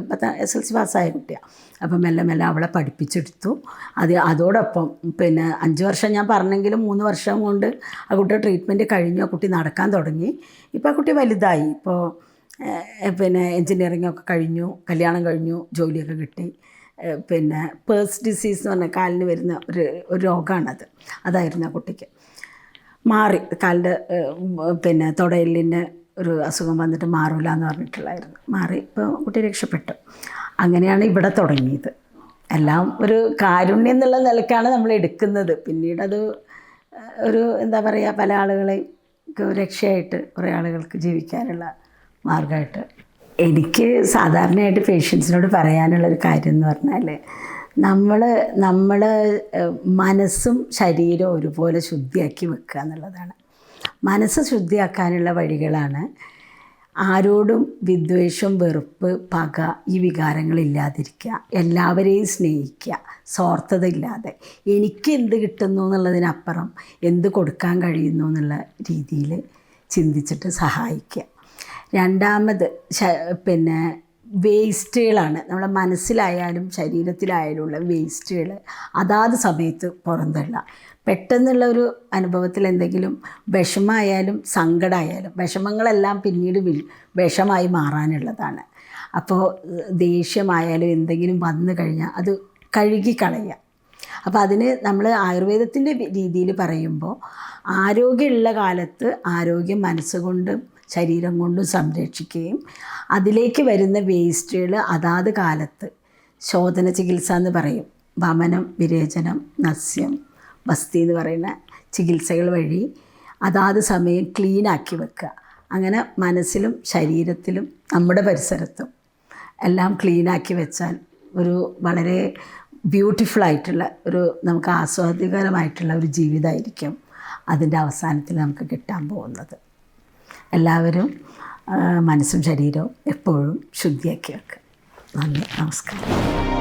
SLC പാസ്സായ കുട്ടിയാണ്. അപ്പം മെല്ലെ മെല്ലെ അവളെ പഠിപ്പിച്ചെടുത്തു. അതോടൊപ്പം പിന്നെ 5 വർഷം ഞാൻ പറഞ്ഞെങ്കിലും 3 വർഷം കൊണ്ട് ആ കുട്ടിയുടെ ട്രീറ്റ്മെൻറ്റ് കഴിഞ്ഞു. ആ കുട്ടി നടക്കാൻ തുടങ്ങി. ഇപ്പോൾ ആ കുട്ടി വലുതായി. ഇപ്പോൾ പിന്നെ എൻജിനീയറിങ്ങൊക്കെ കഴിഞ്ഞു, കല്യാണം കഴിഞ്ഞു, ജോലിയൊക്കെ കിട്ടി. പിന്നെ പേഴ്സ് ഡിസീസ് എന്ന് പറഞ്ഞാൽ കാലിന് വരുന്ന ഒരു രോഗമാണത്. അതായിരുന്നു ആ കുട്ടിക്ക്. മാറി, കാലിൻ്റെ പിന്നെ തുടയെല്ലിന് ഒരു അസുഖം വന്നിട്ട് മാറില്ല എന്ന് പറഞ്ഞിട്ടുള്ളായിരുന്നു. മാറി, ഇപ്പോൾ കുട്ടി രക്ഷപ്പെട്ടു. അങ്ങനെയാണ് ഇവിടെ തുടങ്ങിയത്. എല്ലാം ഒരു കാരുണ്യം എന്നുള്ള നിലയ്ക്കാണ് നമ്മൾ എടുക്കുന്നത്. പിന്നീടത് ഒരു എന്താ പറയുക, പല ആളുകളെയും രക്ഷയായിട്ട് കുറേ ആളുകൾക്ക് ജീവിക്കാനുള്ള മാർഗമായിട്ട്. എനിക്ക് സാധാരണയായിട്ട് പേഷ്യൻസിനോട് പറയാനുള്ളൊരു കാര്യം എന്ന് പറഞ്ഞാൽ, നമ്മൾ മനസ്സും ശരീരവും ഒരുപോലെ ശുദ്ധിയാക്കി വെക്കുക എന്നുള്ളതാണ്. മനസ്സ് ശുദ്ധിയാക്കാനുള്ള വഴികളാണ് ആരോടും വിദ്വേഷം, വെറുപ്പ്, പക, ഈ വികാരങ്ങളില്ലാതിരിക്കുക, എല്ലാവരെയും സ്നേഹിക്കുക, സ്വാർത്ഥത ഇല്ലാതെ എനിക്ക് എന്ത് കിട്ടുന്നു എന്നുള്ളതിനപ്പുറം എന്ത് കൊടുക്കാൻ കഴിയുന്നു എന്നുള്ള രീതിയിൽ ചിന്തിച്ചിട്ട് സഹായിക്കുക. രണ്ടാമത് പിന്നെ വേസ്റ്റുകളാണ്. നമ്മളെ മനസ്സിലായാലും ശരീരത്തിലായാലും ഉള്ള വേസ്റ്റുകൾ അതാത് സമയത്ത് പുറന്തള്ളുക. പെട്ടെന്നുള്ള ഒരു അനുഭവത്തിൽ എന്തെങ്കിലും വിഷമമായാലും സങ്കടമായാലും, വിഷമങ്ങളെല്ലാം പിന്നീട് വിഷമായി മാറാനുള്ളതാണ്. അപ്പോൾ ദേഷ്യമായാലും എന്തെങ്കിലും വന്നു കഴിഞ്ഞാൽ അത് കഴുകിക്കളയുക. അപ്പോൾ അതിന് നമ്മൾ ആയുർവേദത്തിൻ്റെ രീതിയിൽ പറയുമ്പോൾ, ആരോഗ്യമുള്ള കാലത്ത് ആരോഗ്യം മനസ്സുകൊണ്ടും ശരീരം കൊണ്ടും സംരക്ഷിക്കുകയും അതിലേക്ക് വരുന്ന വേസ്റ്റുകൾ അതാത് കാലത്ത് ശോധന ചികിത്സ എന്ന് പറയും. വമനം, വിരേചനം, നസ്യം, ബസ്തി എന്ന് പറയുന്ന ചികിത്സകൾ വഴി അതാത് സമയം ക്ലീനാക്കി വെക്കുക. അങ്ങനെ മനസ്സിലും ശരീരത്തിലും നമ്മുടെ പരിസരത്തും എല്ലാം ക്ലീനാക്കി വെച്ചാൽ ഒരു വളരെ ബ്യൂട്ടിഫുള്ളായിട്ടുള്ള നമുക്ക് ആസ്വാദ്യകരമായിട്ടുള്ള ഒരു ജീവിതമായിരിക്കും അതിൻ്റെ അവസാനത്തിൽ നമുക്ക് കിട്ടാൻ പോകുന്നത്. എല്ലാവരും മനസ്സും ശരീരവും എപ്പോഴും ശുദ്ധിയാക്കി വെക്കുക. നന്ദി, നമസ്കാരം.